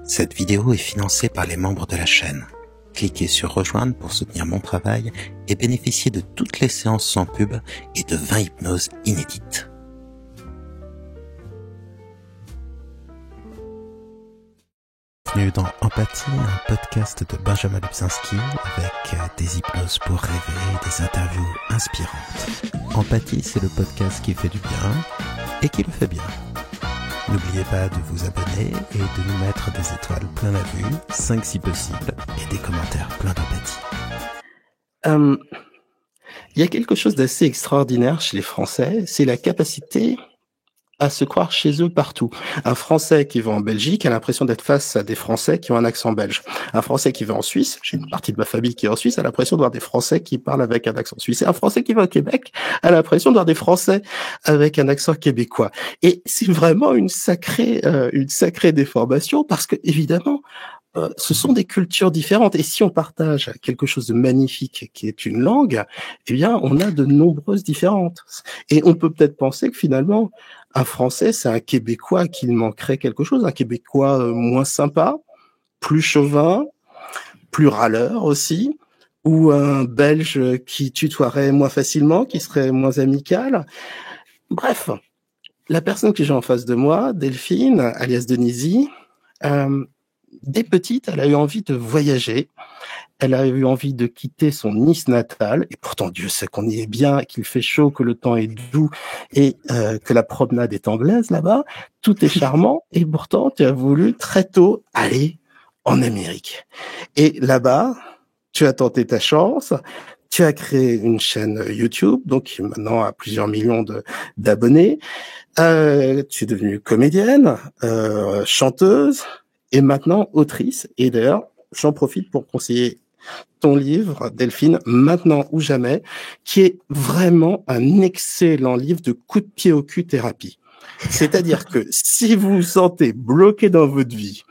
Cette vidéo est financée par les membres de la chaîne. Cliquez sur rejoindre pour soutenir mon travail et bénéficier de toutes les séances sans pub et de 20 hypnoses inédites. Bienvenue dans Empathie, un podcast de Benjamin Lubzinski avec des hypnoses pour rêver, des interviews inspirantes. Empathie, c'est le podcast qui fait du bien et qui le fait bien. N'oubliez pas de vous abonner et de nous mettre des étoiles plein la vue, 5 si possible, et des commentaires pleins d'empathie. Il y a quelque chose d'assez extraordinaire chez les Français, c'est la capacité à se croire chez eux partout. Un Français qui va en Belgique a l'impression d'être face à des Français qui ont un accent belge. Un Français qui va en Suisse, j'ai une partie de ma famille qui est en Suisse, a l'impression de voir des Français qui parlent avec un accent suisse. Et un Français qui va au Québec a l'impression de voir des Français avec un accent québécois. Et c'est vraiment une sacrée déformation parce que, évidemment, ce sont des cultures différentes. Et si on partage quelque chose de magnifique qui est une langue, eh bien, on a de nombreuses différences. Et on peut peut-être penser que finalement, un Français, c'est un Québécois qu'il manquerait quelque chose, un Québécois moins sympa, plus chauvin, plus râleur aussi, ou un Belge qui tutoierait moins facilement, qui serait moins amical. Bref, la personne que j'ai en face de moi, Delphine, alias Denisi, dès petite, elle a eu envie de voyager. Elle a eu envie de quitter son Nice natal, et pourtant Dieu sait qu'on y est bien, qu'il fait chaud, que le temps est doux, et que la promenade est anglaise là-bas. Tout est charmant, et pourtant tu as voulu très tôt aller en Amérique. Et là-bas, tu as tenté ta chance, tu as créé une chaîne YouTube, donc qui maintenant a plusieurs millions d'abonnés. Tu es devenue comédienne, chanteuse, et maintenant autrice. Et d'ailleurs, j'en profite pour conseiller ton livre, Delphine, Maintenant ou jamais, qui est vraiment un excellent livre de coup de pied au cul thérapie. C'est-à-dire que si vous vous sentez bloqué dans votre vie,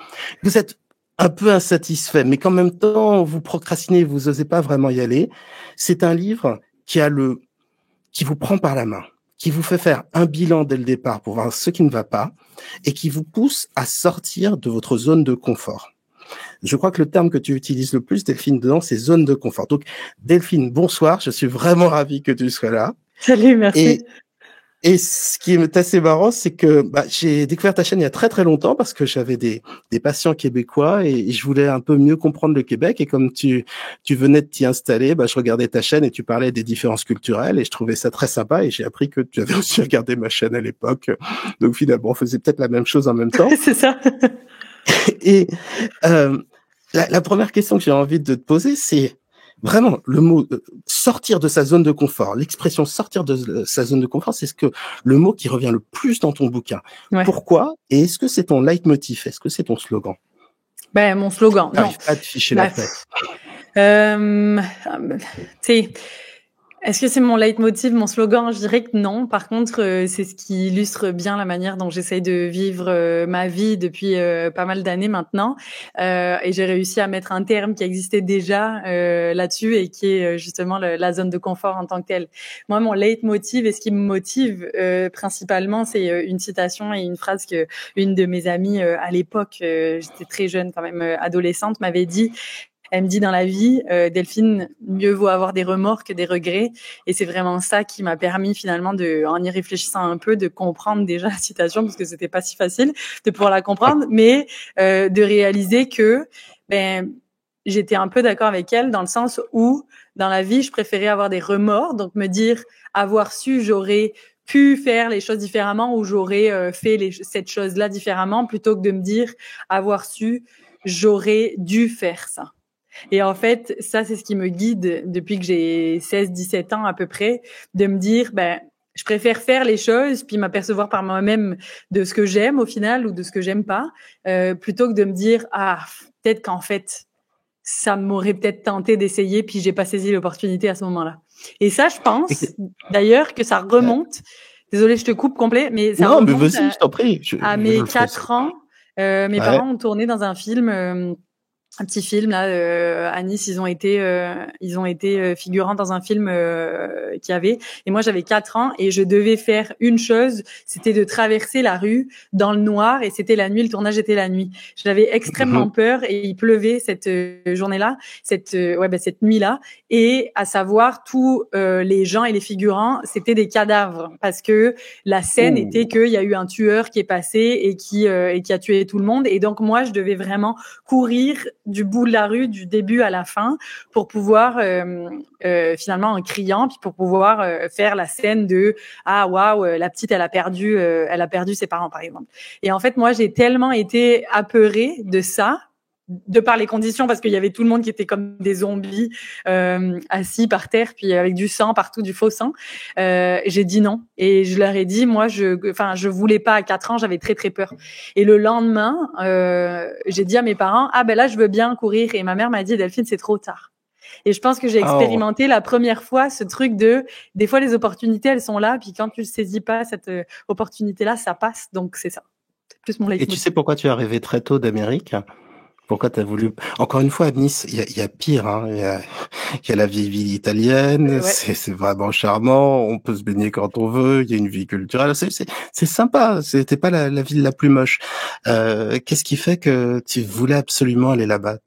vous êtes un peu insatisfait, mais qu'en même temps, vous procrastinez, vous osez pas vraiment y aller, c'est un livre qui vous prend par la main, qui vous fait faire un bilan dès le départ pour voir ce qui ne va pas et qui vous pousse à sortir de votre zone de confort. Je crois que le terme que tu utilises le plus, Delphine, dedans, c'est zone de confort. Donc, Delphine, bonsoir. Je suis vraiment ravi que tu sois là. Salut, merci. Et ce qui est assez marrant, c'est que j'ai découvert ta chaîne il y a très très longtemps parce que j'avais des patients québécois et je voulais un peu mieux comprendre le Québec. Et comme tu venais de t'y installer, je regardais ta chaîne et tu parlais des différences culturelles et je trouvais ça très sympa. Et j'ai appris que tu avais aussi regardé ma chaîne à l'époque. Donc finalement, on faisait peut-être la même chose en même temps. C'est ça. Et la première question que j'ai envie de te poser, c'est vraiment le mot sortir de sa zone de confort. L'expression sortir de sa zone de confort, c'est le mot qui revient le plus dans ton bouquin. Ouais. Pourquoi? Et est-ce que c'est ton leitmotiv? Est-ce que c'est ton slogan? Mon slogan, non. Pas à te ficher la paix. Est-ce que c'est mon leitmotiv, mon slogan? Je dirais que non. Par contre, c'est ce qui illustre bien la manière dont j'essaye de vivre ma vie depuis pas mal d'années maintenant. Et j'ai réussi à mettre un terme qui existait déjà là-dessus et qui est justement la zone de confort en tant que telle. Moi, mon leitmotiv et ce qui me motive principalement, c'est une citation et une phrase que une de mes amies à l'époque, j'étais très jeune quand même, adolescente, m'avait dit. Elle me dit dans la vie, Delphine, mieux vaut avoir des remords que des regrets. Et c'est vraiment ça qui m'a permis finalement en y réfléchissant un peu, de comprendre déjà la citation, parce que c'était pas si facile de pouvoir la comprendre, mais de réaliser que j'étais un peu d'accord avec elle dans le sens où dans la vie, je préférais avoir des remords, donc me dire avoir su, j'aurais pu faire les choses différemment ou j'aurais fait cette chose-là différemment, plutôt que de me dire avoir su, j'aurais dû faire ça. Et en fait, ça, c'est ce qui me guide depuis que j'ai 16-17 ans à peu près, de me dire, je préfère faire les choses puis m'apercevoir par moi-même de ce que j'aime au final ou de ce que j'aime pas, plutôt que de me dire, peut-être qu'en fait, ça m'aurait peut-être tenté d'essayer puis j'ai pas saisi l'opportunité à ce moment-là. Et ça, je pense, d'ailleurs, que ça remonte. Désolée, je te coupe complet, mais ça remonte mais vas-y, je t'en prie. À mes 4 ans. Mes parents ont tourné dans un film un petit film là à Nice, ils ont été figurants dans un film qu'il y avait, et moi j'avais 4 ans et je devais faire une chose, c'était de traverser la rue dans le noir, et c'était la nuit, le tournage était la nuit. J'avais extrêmement peur et il pleuvait cette journée-là, cette nuit-là, et à savoir tous les gens et les figurants, c'était des cadavres, parce que la scène était qu'il y a eu un tueur qui est passé et qui a tué tout le monde, et donc moi je devais vraiment courir du bout de la rue, du début à la fin, pour pouvoir finalement en criant, puis pour pouvoir faire la scène de ah waouh, la petite elle a perdu ses parents par exemple. Et en fait moi j'ai tellement été apeurée de ça, de par les conditions, parce qu'il y avait tout le monde qui était comme des zombies assis par terre, puis avec du sang partout, du faux sang. J'ai dit non, et je leur ai dit moi je voulais pas. À 4 ans, j'avais très très peur. Et le lendemain, j'ai dit à mes parents ah ben là je veux bien courir, et ma mère m'a dit Delphine c'est trop tard. Et je pense que j'ai expérimenté la première fois ce truc de des fois les opportunités elles sont là, puis quand tu saisis pas cette opportunité là, ça passe. Donc c'est ça. C'est plus mon leitmotiv. Et tu sais pourquoi tu es arrivé très tôt d'Amérique? Pourquoi t'as voulu... Encore une fois, à Nice, il y a pire, hein. Il y a la vieille ville italienne. Ouais. C'est vraiment charmant. On peut se baigner quand on veut. Il y a une vie culturelle. C'est sympa. C'était pas la ville la plus moche. Qu'est-ce qui fait que tu voulais absolument aller là-bas?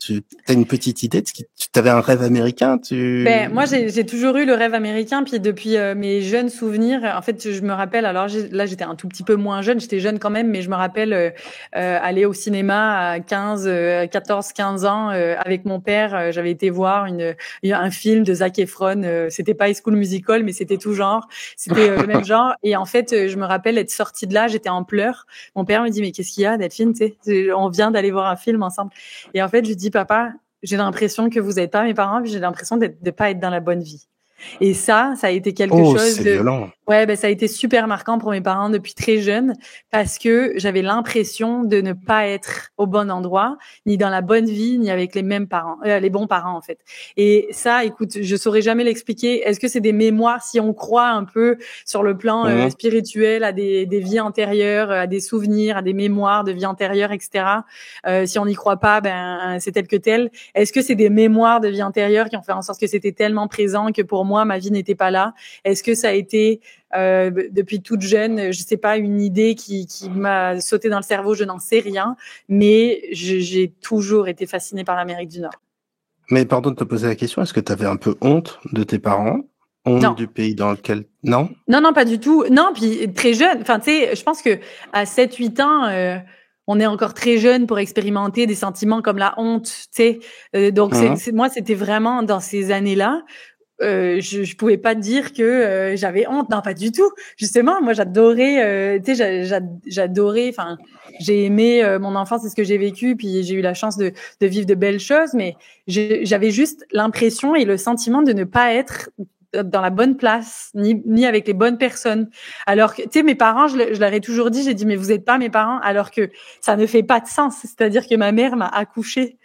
T'as une petite idée? Tu avais un rêve américain? Moi, j'ai toujours eu le rêve américain. Puis depuis mes jeunes souvenirs, en fait, je me rappelle, alors là, j'étais un tout petit peu moins jeune. J'étais jeune quand même, mais je me rappelle aller au cinéma à 14-15 ans avec mon père. J'avais été voir un film de Zac Efron. C'était pas High School Musical, mais c'était tout genre. C'était le même genre. Et en fait, je me rappelle être sortie de là, j'étais en pleurs. Mon père me dit mais qu'est-ce qu'il y a, Delphine? On vient d'aller voir un film ensemble. Et en fait, je dis papa, j'ai l'impression que vous n'êtes pas mes parents, puis j'ai l'impression de pas être dans la bonne vie. Et ça a été quelque chose de violent. Ouais, ça a été super marquant pour mes parents depuis très jeune, parce que j'avais l'impression de ne pas être au bon endroit, ni dans la bonne vie, ni avec les mêmes parents, les bons parents en fait. Et ça, écoute, je saurais jamais l'expliquer. Est-ce que c'est des mémoires, si on croit un peu sur le plan spirituel à des vies antérieures, à des souvenirs, à des mémoires de vie antérieure, etc. Si on n'y croit pas, c'est tel que tel. Est-ce que c'est des mémoires de vie antérieure qui ont fait en sorte que c'était tellement présent que pour moi ma vie n'était pas là? Est-ce que ça a été depuis toute jeune, je sais pas, une idée qui m'a sauté dans le cerveau, je n'en sais rien, mais j'ai toujours été fascinée par l'Amérique du Nord. Mais pardon de te poser la question, est-ce que tu avais un peu honte de tes parents? Honte du pays dans lequel... Non, pas du tout. Non, puis très jeune, enfin tu sais, je pense que à 7-8 ans on est encore très jeune pour expérimenter des sentiments comme la honte, tu sais. Donc moi c'était vraiment dans ces années-là. Je pouvais pas dire que j'avais honte, non pas du tout. Justement, moi j'adorais, tu sais, j'adorais. Enfin, j'ai aimé mon enfance, c'est ce que j'ai vécu, puis j'ai eu la chance de vivre de belles choses, mais j'avais juste l'impression et le sentiment de ne pas être dans la bonne place, ni avec les bonnes personnes. Alors que, tu sais, mes parents, je leur ai toujours dit, j'ai dit, mais vous êtes pas mes parents, alors que ça ne fait pas de sens. C'est-à-dire que ma mère m'a accouchée.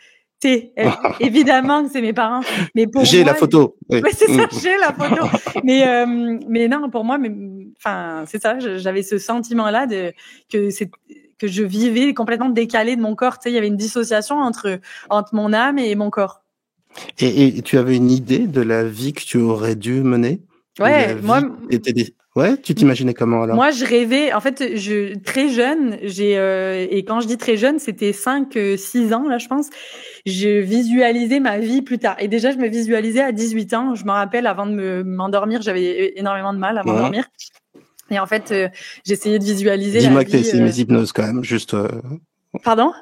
Évidemment que c'est mes parents, mais pour j'ai moi, la photo. Oui. C'est ça, j'ai la photo. Mais non, pour moi, enfin, c'est ça. J'avais ce sentiment-là que je vivais complètement décalé de mon corps. Tu sais, il y avait une dissociation entre mon âme et mon corps. Et tu avais une idée de la vie que tu aurais dû mener? Ouais, moi. Ouais, tu t'imaginais comment alors? Moi, je rêvais. En fait, très jeune, et quand je dis très jeune, c'était 5-6 ans là, je pense. Je visualisais ma vie plus tard. Et déjà, je me visualisais à 18 ans. Je me rappelle, avant de m'endormir, j'avais énormément de mal à m'endormir. Et en fait, j'essayais de visualiser. Dis-moi que t'as essayé mes hypnoses quand même, juste. Pardon?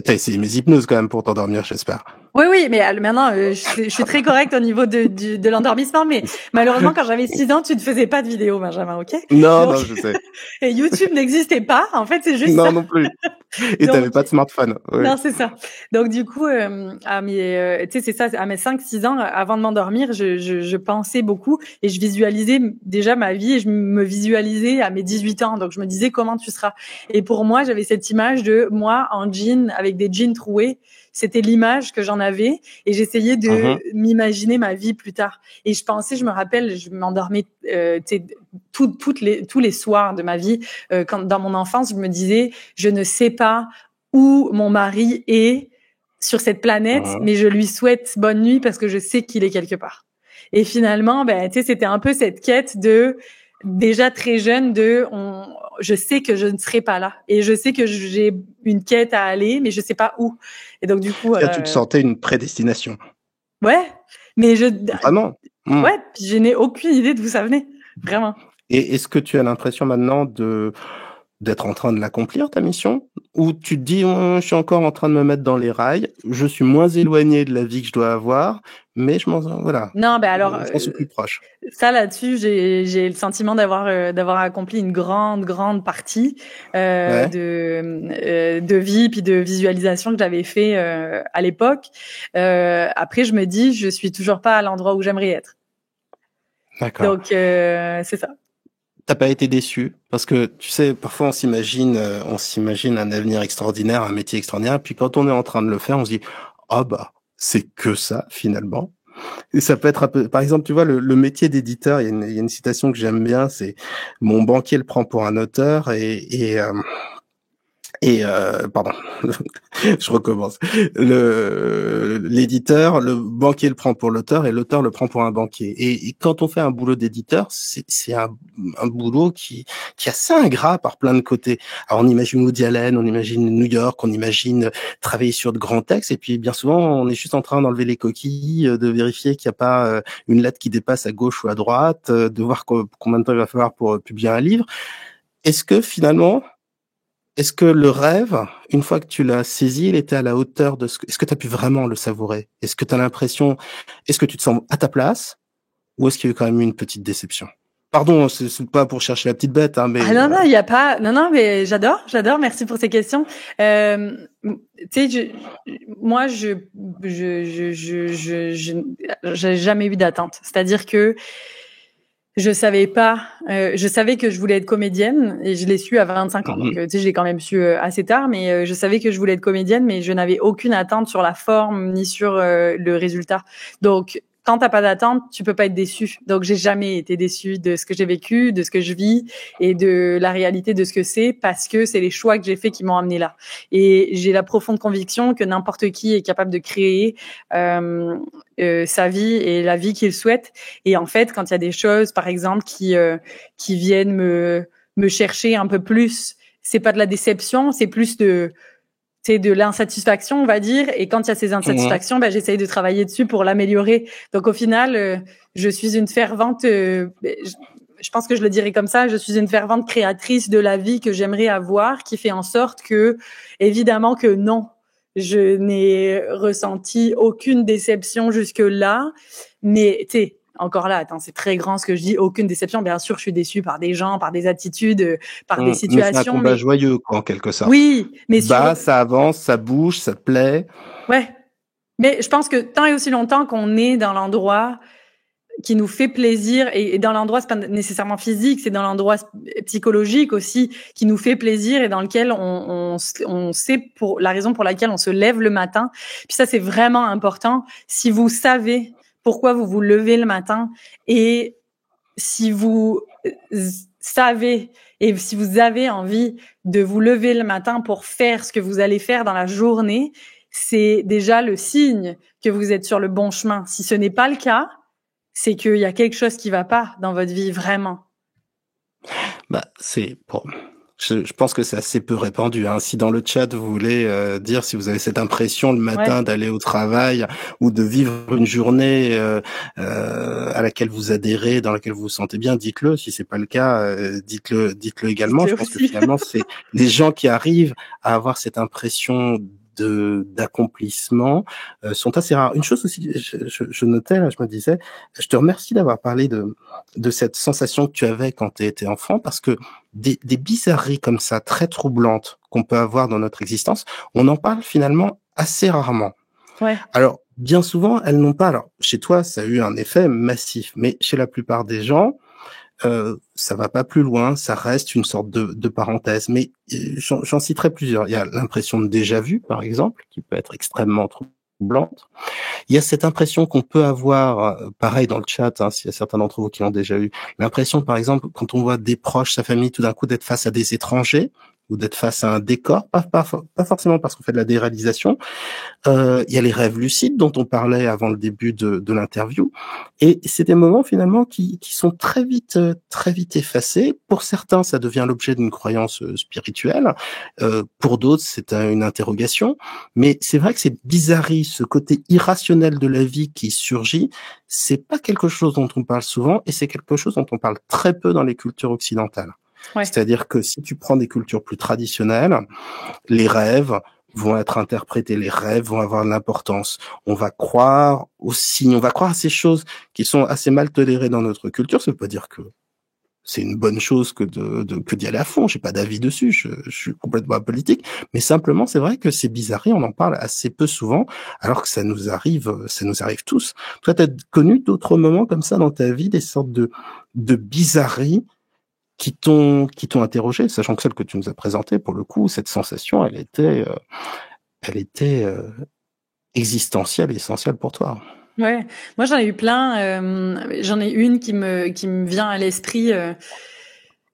T'as essayé mes hypnoses quand même pour t'endormir, j'espère. Oui, mais maintenant, je suis très correcte au niveau de l'endormissement, mais malheureusement, quand j'avais 6 ans, tu ne faisais pas de vidéo, Benjamin, ok? Non, je sais. Et YouTube n'existait pas, en fait, c'est juste ça. Non plus. Et t'avais pas de smartphone. Ouais. Non, c'est ça. Donc, du coup, à mes 5-6 ans, avant de m'endormir, je pensais beaucoup et je visualisais déjà ma vie et je me visualisais à mes 18 ans. Donc, je me disais comment tu seras. Et pour moi, j'avais cette image de moi en jean, avec des jeans troués. C'était l'image que j'en avais et j'essayais de m'imaginer ma vie plus tard. Et je me rappelle, je m'endormais tous les soirs de ma vie. Quand dans mon enfance, je me disais, je ne sais pas où mon mari est sur cette planète, Mhm. mais je lui souhaite bonne nuit parce que je sais qu'il est quelque part. Et finalement, tu sais, c'était un peu cette quête de, déjà très jeune, je sais que je ne serai pas là. Et je sais que j'ai une quête à aller, mais je sais pas où. Et donc, du coup, C'est-à-dire, tu te sentais une prédestination. ouais, mais Vraiment. ouais, puis je n'ai aucune idée d'où ça venait. Vraiment. Et est-ce que tu as l'impression maintenant d'être en train de l'accomplir, ta mission? Ou tu te dis, je suis encore en train de me mettre dans les rails, je suis moins éloigné de la vie que je dois avoir, mais voilà. Non, alors, J'en suis plus proche. ça là-dessus, j'ai le sentiment d'avoir accompli une grande partie Ouais. de vie puis de visualisation que j'avais fait à l'époque. Après, je me dis, je suis toujours pas à l'endroit où j'aimerais être. D'accord. Donc c'est ça. T'as pas été déçu? Parce que, tu sais, parfois on s'imagine un avenir extraordinaire, un métier extraordinaire, puis quand on est en train de le faire, on se dit, ah bah, c'est que ça, finalement. Et ça peut être un peu, par exemple, tu vois, le métier d'éditeur, il y a une citation que j'aime bien, c'est mon banquier le prend pour un auteur pardon, je recommence. L'éditeur, le banquier le prend pour l'auteur et l'auteur le prend pour un banquier. Et quand on fait un boulot d'éditeur, c'est un boulot qui est assez ingrat par plein de côtés. Alors on imagine Woody Allen, on imagine New York, on imagine travailler sur de grands textes, et puis bien souvent on est juste en train d'enlever les coquilles, de vérifier qu'il n'y a pas une lettre qui dépasse à gauche ou à droite, de voir combien de temps il va falloir pour publier un livre. Est-ce que le rêve, une fois que tu l'as saisi, il était à la hauteur de est-ce que tu as pu vraiment le savourer? Est-ce que tu as l'impression, est-ce que tu te sens à ta place, ou est-ce qu'il y a eu quand même une petite déception? Pardon, c'est pas pour chercher la petite bête, hein, mais. Ah non, il y a pas. Non, mais j'adore. Merci pour ces questions. Tu sais, moi, j'ai jamais eu d'attente. C'est-à-dire que je savais que je voulais être comédienne et je l'ai su à 25 ans. Donc, tu sais, je l'ai quand même su assez tard, mais je savais que je voulais être comédienne, mais je n'avais aucune attente sur la forme ni sur le résultat. Donc, quand t'as pas d'attente, tu peux pas être déçu. Donc, j'ai jamais été déçue de ce que j'ai vécu, de ce que je vis et de la réalité de ce que c'est, parce que c'est les choix que j'ai faits qui m'ont amené là. Et j'ai la profonde conviction que n'importe qui est capable de créer sa vie et la vie qu'il souhaite. Et en fait, quand il y a des choses, par exemple, qui viennent me chercher un peu plus, c'est pas de la déception, c'est plus de l'insatisfaction, on va dire. Et quand il y a ces insatisfactions, j'essaye de travailler dessus pour l'améliorer. Donc, au final, je suis une fervente, je pense que je le dirais comme ça, je suis une fervente créatrice de la vie que j'aimerais avoir, qui fait en sorte que, évidemment que non, je n'ai ressenti aucune déception jusque-là. Mais, tu sais, encore là, attends, c'est très grand ce que je dis, aucune déception. Bien sûr, je suis déçue par des gens, par des attitudes, par des situations. Mais c'est un combat joyeux, quoi, en quelque sorte. Oui, mais ça avance, ça bouge, ça te plaît. Ouais. Mais je pense que tant et aussi longtemps qu'on est dans l'endroit qui nous fait plaisir, et dans l'endroit, c'est pas nécessairement physique, c'est dans l'endroit psychologique aussi, qui nous fait plaisir et dans lequel on sait pour la raison pour laquelle on se lève le matin. Puis ça, c'est vraiment important. Si vous savez pourquoi vous vous levez le matin, et si vous savez et si vous avez envie de vous lever le matin pour faire ce que vous allez faire dans la journée, c'est déjà le signe que vous êtes sur le bon chemin. Si ce n'est pas le cas, c'est qu'il y a quelque chose qui va pas dans votre vie, vraiment. C'est bon. Je pense que c'est assez peu répandu. Hein. Si dans le chat vous voulez dire si vous avez cette impression le matin d'aller au travail ou de vivre une journée à laquelle vous adhérez, dans laquelle vous vous sentez bien, dites-le. Si c'est pas le cas, dites-le également. Je pense que finalement c'est les gens qui arrivent à avoir cette impression d'accomplissement sont assez rares. Une chose aussi, je notais, là, je me disais, je te remercie d'avoir parlé de cette sensation que tu avais quand tu étais enfant, parce que des bizarreries comme ça, très troublantes, qu'on peut avoir dans notre existence, on en parle finalement assez rarement. Ouais. Alors, bien souvent, elles n'ont pas, alors, chez toi, ça a eu un effet massif, mais chez la plupart des gens, ça va pas plus loin, ça reste une sorte de parenthèse. Mais j'en citerai plusieurs. Il y a l'impression de déjà-vu, par exemple, qui peut être extrêmement troublante. Il y a cette impression qu'on peut avoir, pareil dans le chat, hein, s'il y a certains d'entre vous qui l'ont déjà eu, l'impression, par exemple, quand on voit des proches, sa famille, tout d'un coup, d'être face à des étrangers, ou d'être face à un décor, pas forcément parce qu'on fait de la déréalisation. Il y a les rêves lucides dont on parlait avant le début de l'interview, et c'est des moments finalement qui sont très vite effacés. Pour certains, ça devient l'objet d'une croyance spirituelle. Pour d'autres, c'est une interrogation. Mais c'est vrai que ces bizarreries, ce côté irrationnel de la vie qui surgit, c'est pas quelque chose dont on parle souvent, et c'est quelque chose dont on parle très peu dans les cultures occidentales. Ouais. C'est-à-dire que si tu prends des cultures plus traditionnelles, les rêves vont être interprétés, les rêves vont avoir de l'importance. On va croire aux signes, on va croire à ces choses qui sont assez mal tolérées dans notre culture. Ça veut pas dire que c'est une bonne chose que d'y aller à fond. J'ai pas d'avis dessus. Je suis complètement apolitique. Mais simplement, c'est vrai que ces bizarreries, on en parle assez peu souvent, alors que ça nous arrive tous. Toi, t'as connu d'autres moments comme ça dans ta vie, des sortes de bizarreries qui t'ont interrogé, sachant que celle que tu nous as présentée, pour le coup, cette sensation, elle était existentielle et essentielle pour toi. Ouais, moi j'en ai eu plein. J'en ai une qui me vient à l'esprit.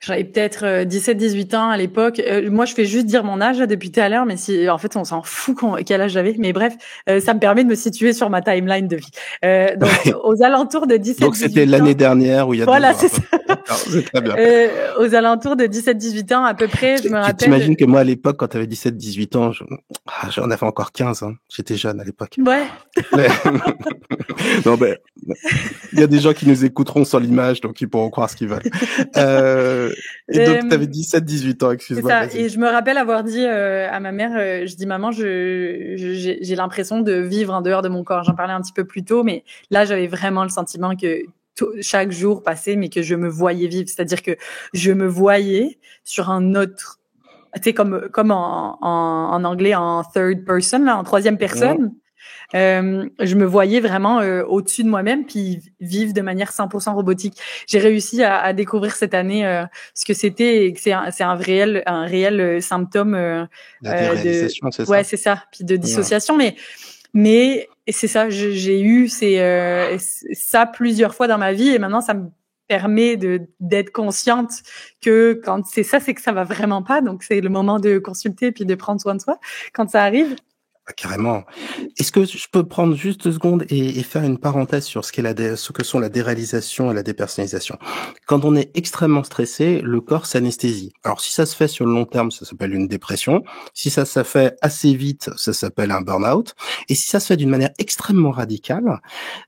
J'avais peut-être 17-18 ans à l'époque. Moi, je fais juste dire mon âge là, depuis tout à l'heure, mais en fait, on s'en fout quel âge j'avais. Mais bref, ça me permet de me situer sur ma timeline de vie. Donc, aux alentours de 17-18 ans. Donc, c'était l'année dernière ou il y a 2 ans. Voilà, c'est ça. C'est très bien. Aux alentours de 17-18 ans, à peu près, je me rappelle. Tu t'imagines que moi, à l'époque, quand tu avais 17-18 ans, j'en avais encore 15. Hein. J'étais jeune à l'époque. Ouais. Non, ben, il y a des gens qui nous écouteront sans l'image, donc ils pourront croire ce qu'ils veulent. Et donc, tu avais 17-18 ans, excuse-moi. C'est ça. Et je me rappelle avoir dit à ma mère, je dis maman, j'ai l'impression de vivre en dehors de mon corps. J'en parlais un petit peu plus tôt, mais là, j'avais vraiment le sentiment que chaque jour passait, mais que je me voyais vivre. C'est-à-dire que je me voyais sur un autre, tu sais, comme en anglais, en third person, là, en troisième personne. Je me voyais vraiment au-dessus de moi-même, puis vivre de manière 100% robotique. J'ai réussi à découvrir cette année ce que c'était, et que c'est un réel symptôme la déréalisation, c'est ça. Ouais, c'est ça, puis de dissociation. Mais c'est ça, j'ai eu ça plusieurs fois dans ma vie, et maintenant ça me permet d'être consciente que quand c'est ça, c'est que ça va vraiment pas. Donc c'est le moment de consulter puis de prendre soin de soi quand ça arrive. Carrément. Est-ce que je peux prendre juste 2 secondes et faire une parenthèse sur ce que sont la déréalisation et la dépersonnalisation? Quand on est extrêmement stressé, le corps s'anesthésie. Alors, si ça se fait sur le long terme, ça s'appelle une dépression. Si ça se fait assez vite, ça s'appelle un burn-out. Et si ça se fait d'une manière extrêmement radicale,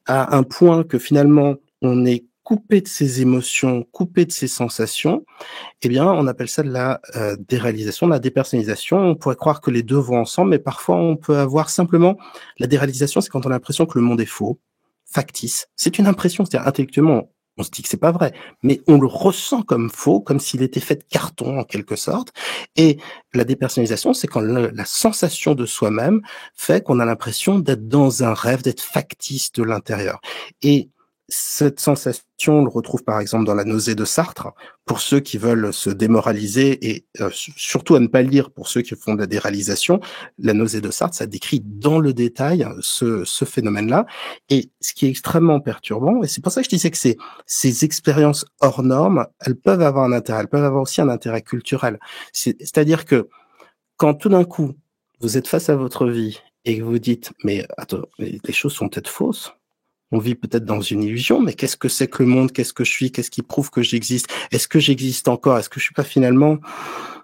à un point que finalement, on est coupé de ses émotions, coupé de ses sensations, eh bien, on appelle ça de la déréalisation, de la dépersonnalisation. On pourrait croire que les deux vont ensemble, mais parfois on peut avoir simplement la déréalisation, c'est quand on a l'impression que le monde est faux, factice. C'est une impression, c'est-à-dire intellectuellement, on se dit que c'est pas vrai, mais on le ressent comme faux, comme s'il était fait de carton en quelque sorte. Et la dépersonnalisation, c'est quand la sensation de soi-même fait qu'on a l'impression d'être dans un rêve, d'être factice de l'intérieur. Et cette sensation, on le retrouve par exemple dans la nausée de Sartre, pour ceux qui veulent se démoraliser et surtout à ne pas lire pour ceux qui font de la déréalisation. La nausée de Sartre, ça décrit dans le détail ce phénomène-là. Et ce qui est extrêmement perturbant, et c'est pour ça que je disais que ces expériences hors normes, elles peuvent avoir un intérêt, elles peuvent avoir aussi un intérêt culturel. C'est-à-dire que quand tout d'un coup, vous êtes face à votre vie et que vous dites, mais attends, les choses sont peut-être fausses. On vit peut-être dans une illusion, mais qu'est-ce que c'est que le monde? Qu'est-ce que je suis? Qu'est-ce qui prouve que j'existe? Est-ce que j'existe encore? Est-ce que je suis pas finalement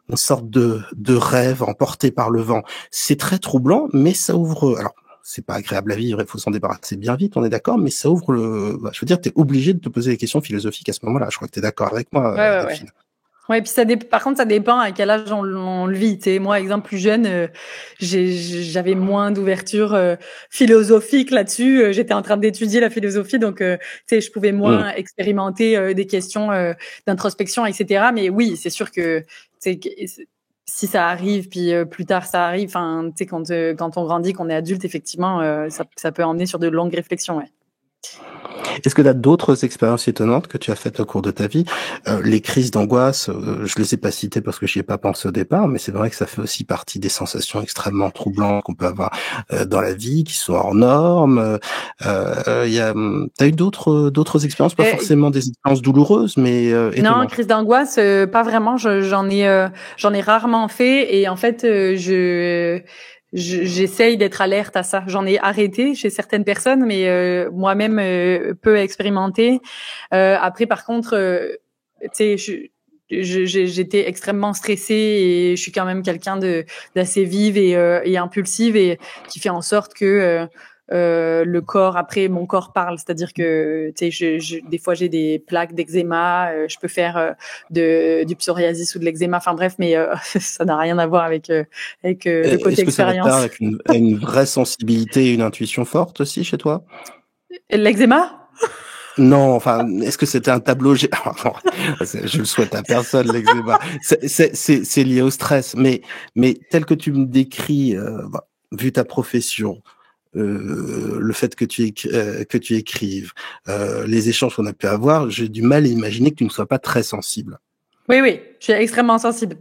une sorte de rêve emporté par le vent? C'est très troublant, mais ça ouvre, alors, c'est pas agréable à vivre, il faut s'en débarrasser bien vite, on est d'accord, mais ça ouvre je veux dire, t'es obligé de te poser des questions philosophiques à ce moment-là. Je crois que t'es d'accord avec moi, Delphine. Ouais, puis par contre, ça dépend à quel âge on le vit. Tu sais, moi, exemple plus jeune, j'avais moins d'ouverture philosophique là-dessus. J'étais en train d'étudier la philosophie, donc tu sais, je pouvais moins expérimenter des questions d'introspection, etc. Mais oui, c'est sûr que si ça arrive, puis plus tard ça arrive. Enfin, tu sais, quand on grandit, qu'on est adulte, effectivement, ça peut emmener sur de longues réflexions. Ouais. Est-ce que tu as d'autres expériences étonnantes que tu as faites au cours de ta vie? Les crises d'angoisse, je les ai pas citées parce que j'y ai pas pensé au départ, mais c'est vrai que ça fait aussi partie des sensations extrêmement troublantes qu'on peut avoir dans la vie, qui sont hors normes. T'as eu d'autres expériences, pas forcément des expériences douloureuses, mais étonnantes. Non, crise d'angoisse, pas vraiment. J'en ai rarement fait, et en fait, j'essaye d'être alerte à ça. J'en ai arrêté chez certaines personnes, mais moi-même peu expérimenté. Après, par contre, tu sais, j'étais extrêmement stressée, et je suis quand même quelqu'un d'assez vive et impulsive, et qui fait en sorte que le corps, après, mon corps parle, c'est-à-dire que, tu sais, des fois j'ai des plaques d'eczéma, je peux faire du psoriasis ou de l'eczéma, enfin bref, mais ça n'a rien à voir avec le côté Est-ce que ça va de pair expérience. avec une vraie sensibilité et une intuition forte aussi chez toi? L'eczéma? Non, enfin, est-ce que c'était un tableau je le souhaite à personne, l'eczéma. C'est lié au stress, mais tel que tu me décris, vu ta profession, le fait que tu écrives, les échanges qu'on a pu avoir, j'ai du mal à imaginer que tu ne sois pas très sensible. Oui, je suis extrêmement sensible.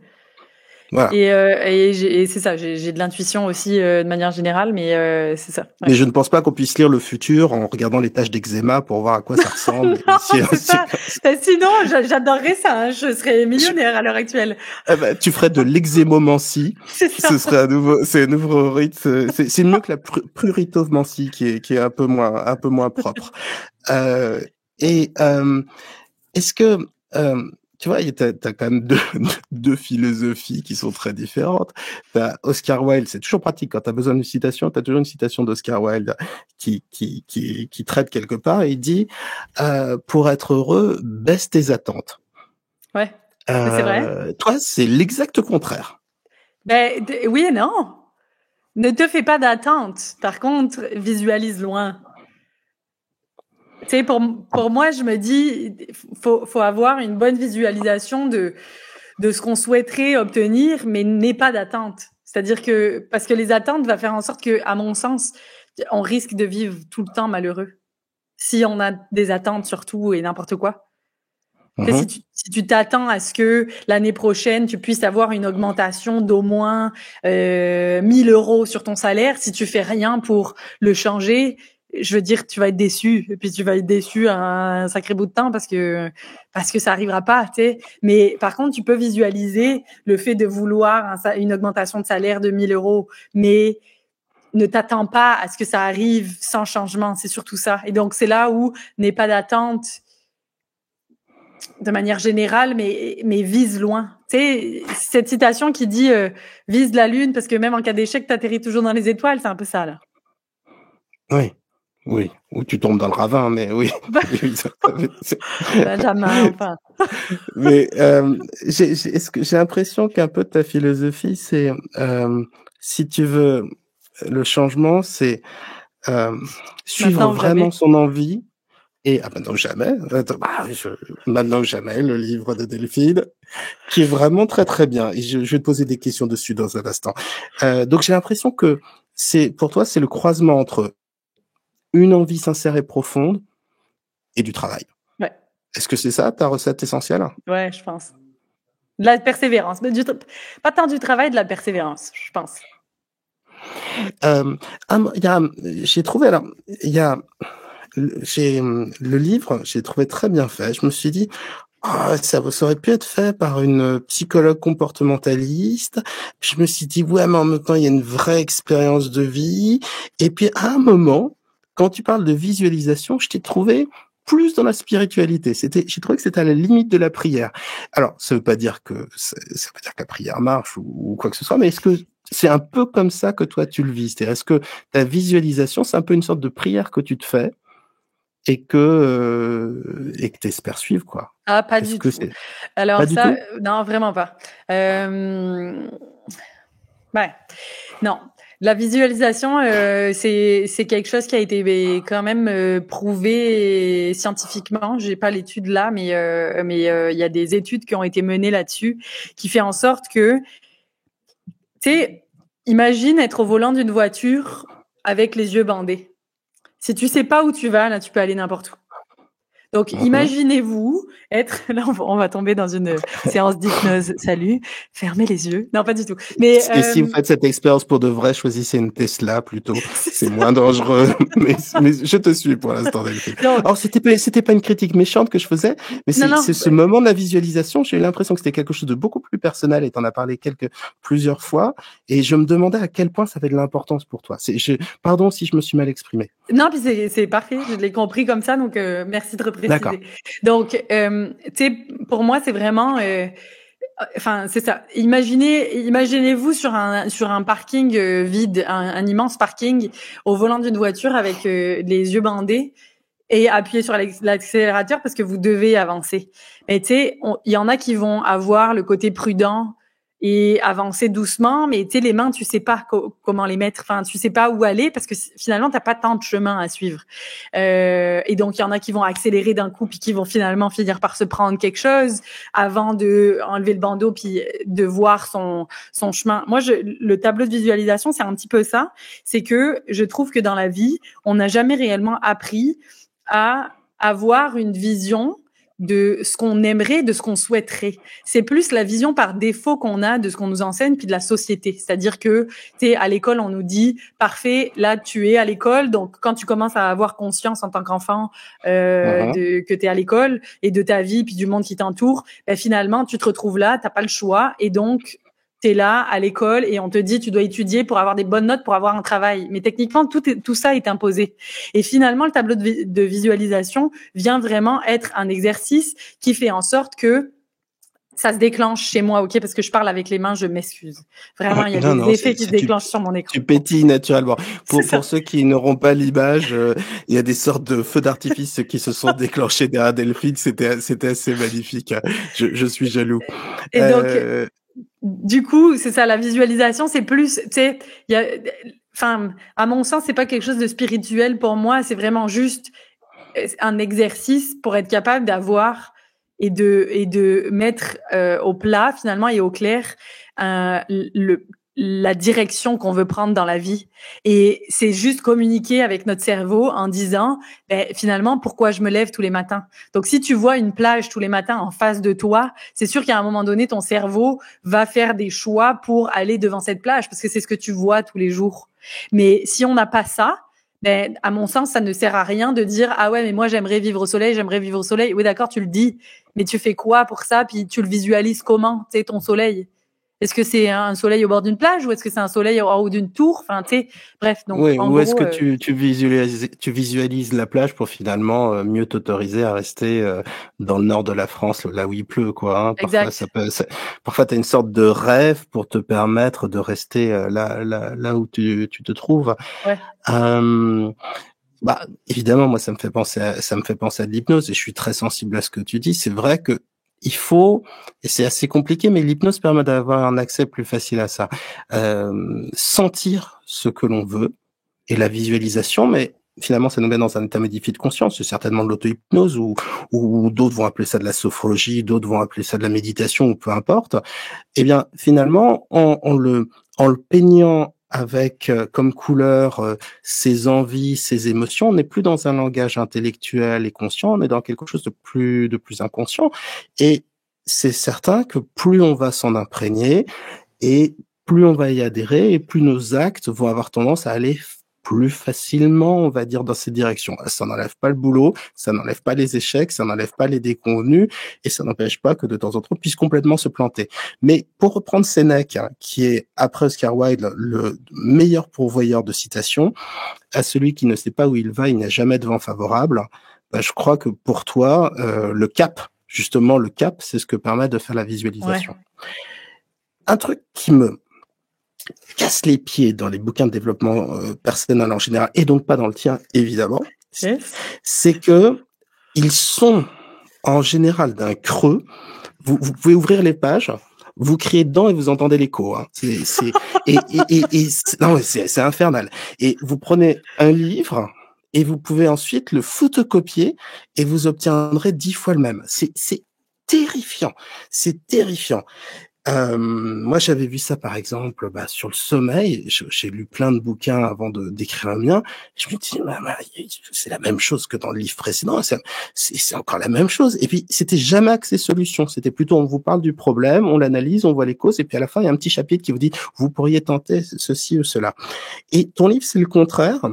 Voilà. Et c'est ça, j'ai de l'intuition aussi de manière générale, mais c'est ça. Ouais. Mais je ne pense pas qu'on puisse lire le futur en regardant les taches d'eczéma pour voir à quoi ça ressemble. Non, c'est ça. Sinon, j'adorerais ça. Hein. Je serais millionnaire à l'heure actuelle. Tu ferais de l'exémomancie. C'est ça. Ce serait c'est un nouveau rite. C'est mieux que la pruritomancie qui est un peu moins propre. Est-ce que tu vois, t'as quand même deux philosophies qui sont très différentes. T'as Oscar Wilde, c'est toujours pratique quand t'as besoin d'une citation, t'as toujours une citation d'Oscar Wilde qui traite quelque part, et il dit pour être heureux, baisse tes attentes. Ouais, c'est vrai. Toi, c'est l'exact contraire. Oui et non. Ne te fais pas d'attente. Par contre, visualise loin. Tu sais, pour moi, je me dis, faut avoir une bonne visualisation de ce qu'on souhaiterait obtenir, mais n'aie pas d'attente. C'est-à-dire que, parce que les attentes va faire en sorte que, à mon sens, on risque de vivre tout le temps malheureux. Si on a des attentes sur tout et n'importe quoi. Mm-hmm. Si tu t'attends à ce que l'année prochaine, tu puisses avoir une augmentation d'au moins 1 000 € sur ton salaire, si tu fais rien pour le changer, je veux dire, tu vas être déçu. Et puis tu vas être déçu un sacré bout de temps parce que ça arrivera pas, tu sais. Mais par contre, tu peux visualiser le fait de vouloir une augmentation de salaire de 1 000 €, mais ne t'attends pas à ce que ça arrive sans changement. C'est surtout ça. Et donc, c'est là où n'aie pas d'attente de manière générale, mais vise loin. Tu sais, cette citation qui dit vise la lune parce que même en cas d'échec, t'atterris toujours dans les étoiles, c'est un peu ça, là. Oui, ou tu tombes dans le ravin, mais oui. Benjamin, enfin. Mais j'ai l'impression qu'un peu de ta philosophie, c'est si tu veux le changement, c'est suivre vraiment son envie. Et maintenant ou jamais, maintenant ou jamais, le livre de Delphine, qui est vraiment très très bien. Et je vais te poser des questions dessus dans un instant. Donc j'ai l'impression que pour toi, c'est le croisement entre une envie sincère et profonde et du travail. Ouais. Est-ce que c'est ça ta recette essentielle? Ouais, je pense. De la persévérance, mais pas tant du travail, de la persévérance, je pense. J'ai trouvé le livre, j'ai trouvé très bien fait. Je me suis dit, ça aurait pu être fait par une psychologue comportementaliste. Puis je me suis dit, ouais, mais en même temps, il y a une vraie expérience de vie. Et puis, à un moment, quand tu parles de visualisation, je t'ai trouvé plus dans la spiritualité. J'ai trouvé que c'était à la limite de la prière. Alors, ça veut pas dire que la prière marche ou quoi que ce soit, mais est-ce que c'est un peu comme ça que toi tu le vis? C'est-à-dire, est-ce que ta visualisation, c'est un peu une sorte de prière que tu te fais et que t'espères suivre, quoi? Ah, pas du tout. Alors pas du ça, tout? non, vraiment pas. Ouais, non. La visualisation, c'est quelque chose qui a été quand même prouvé scientifiquement. J'ai pas l'étude là, mais il y a des études qui ont été menées là-dessus, qui fait en sorte que, tu sais, imagine être au volant d'une voiture avec les yeux bandés. Si tu sais pas où tu vas, là, tu peux aller n'importe où. Donc, imaginez-vous être, là, on va tomber dans une séance d'hypnose. Salut, fermez les yeux. Non, pas du tout. Mais, et si vous faites cette expérience pour de vrai, choisissez une Tesla plutôt. C'est moins dangereux. mais je te suis pour l'instant, Delphine. Alors, c'était pas une critique méchante que je faisais, mais c'est ce moment de la visualisation. J'ai eu l'impression que c'était quelque chose de beaucoup plus personnel et t'en as parlé plusieurs fois. Et je me demandais à quel point ça avait de l'importance pour toi. Pardon si je me suis mal exprimé. Non, puis c'est parfait. Je l'ai compris comme ça, donc merci de repréciser. D'accord. Donc, tu sais, pour moi, c'est vraiment, enfin, c'est ça. Imaginez-vous sur un parking vide, un immense parking, au volant d'une voiture avec les yeux bandés et appuyez sur l'accélérateur parce que vous devez avancer. Mais tu sais, il y en a qui vont avoir le côté prudent et avancer doucement, mais tu sais, les mains, tu sais pas comment les mettre, enfin, tu sais pas où aller parce que finalement, t'as pas tant de chemin à suivre. Et donc, il y en a qui vont accélérer d'un coup puis qui vont finalement finir par se prendre quelque chose avant de enlever le bandeau puis de voir son chemin. Moi, le tableau de visualisation, c'est un petit peu ça. C'est que je trouve que dans la vie, on n'a jamais réellement appris à avoir une vision de ce qu'on aimerait, de ce qu'on souhaiterait. C'est plus la vision par défaut qu'on a de ce qu'on nous enseigne puis de la société. C'est-à-dire que, tu sais, à l'école, on nous dit, parfait, là, tu es à l'école. Donc, quand tu commences à avoir conscience en tant qu'enfant que tu es à l'école et de ta vie puis du monde qui t'entoure, ben, finalement, tu te retrouves là, t'as pas le choix. Et donc, t'es là à l'école et on te dit tu dois étudier pour avoir des bonnes notes pour avoir un travail. Mais techniquement, tout ça est imposé. Et finalement, le tableau de visualisation vient vraiment être un exercice qui fait en sorte que ça se déclenche chez moi, ok, parce que je parle avec les mains, je m'excuse. Vraiment, il y a des effets qui se déclenchent sur mon écran. Tu pétilles naturellement. Pour ceux qui n'auront pas l'image, il y a des sortes de feux d'artifice qui se sont déclenchés derrière Delphine. C'était assez magnifique. Je suis jaloux. Et donc, du coup, c'est ça, la visualisation, c'est plus, tu sais, enfin, à mon sens, c'est pas quelque chose de spirituel pour moi, c'est vraiment juste un exercice pour être capable d'avoir et de mettre au plat, finalement, et au clair, la direction qu'on veut prendre dans la vie. Et c'est juste communiquer avec notre cerveau en disant, ben, finalement, pourquoi je me lève tous les matins? Donc, si tu vois une plage tous les matins en face de toi, c'est sûr qu'à un moment donné, ton cerveau va faire des choix pour aller devant cette plage parce que c'est ce que tu vois tous les jours. Mais si on n'a pas ça, ben, à mon sens, ça ne sert à rien de dire, ah ouais, mais moi, j'aimerais vivre au soleil, j'aimerais vivre au soleil. Oui, d'accord, tu le dis, mais tu fais quoi pour ça? Puis tu le visualises comment, tu sais, ton soleil? Est-ce que c'est un soleil au bord d'une plage ou est-ce que c'est un soleil en haut d'une tour? Enfin, tu sais, bref. Donc, oui, en ou gros, est-ce que tu visualises la plage pour finalement mieux t'autoriser à rester dans le nord de la France, là où il pleut, quoi. Hein. Parfois, parfois t'as une sorte de rêve pour te permettre de rester là où tu te trouves. Ouais. Bah, évidemment, moi, ça me fait penser à de l'hypnose et je suis très sensible à ce que tu dis. C'est vrai que il faut, et c'est assez compliqué, mais l'hypnose permet d'avoir un accès plus facile à ça. Sentir ce que l'on veut et la visualisation, mais finalement, ça nous met dans un état modifié de conscience. C'est certainement de l'auto-hypnose ou d'autres vont appeler ça de la sophrologie, d'autres vont appeler ça de la méditation ou peu importe. Eh bien, finalement, en le peignant avec comme couleur ses envies, ses émotions, on n'est plus dans un langage intellectuel et conscient, on est dans quelque chose de plus inconscient. Et c'est certain que plus on va s'en imprégner et plus on va y adhérer et plus nos actes vont avoir tendance à aller plus facilement, on va dire, dans cette direction. Ça n'enlève pas le boulot, ça n'enlève pas les échecs, ça n'enlève pas les déconvenus, et ça n'empêche pas que de temps en temps, on puisse complètement se planter. Mais pour reprendre Sénèque, hein, qui est, après Oscar Wilde, le meilleur pourvoyeur de citations, à celui qui ne sait pas où il va, il n'y a jamais de vent favorable, bah, je crois que pour toi, le cap, c'est ce que permet de faire la visualisation. Ouais. Un truc qui me casse les pieds dans les bouquins de développement personnel en général, et donc pas dans le tien, évidemment, c'est que ils sont en général d'un creux. Vous pouvez ouvrir les pages, vous criez dedans et vous entendez l'écho. Hein. C'est infernal. Et vous prenez un livre et vous pouvez ensuite le photocopier et vous obtiendrez 10 fois le même. C'est terrifiant. C'est terrifiant. Moi, j'avais vu ça, par exemple, sur le sommeil. J'ai lu plein de bouquins avant d'écrire le mien. Je me dis, c'est la même chose que dans le livre précédent. C'est encore la même chose. Et puis, c'était jamais axé solution. C'était plutôt, on vous parle du problème, on l'analyse, on voit les causes, et puis à la fin, il y a un petit chapitre qui vous dit, vous pourriez tenter ceci ou cela. Et ton livre, c'est le contraire.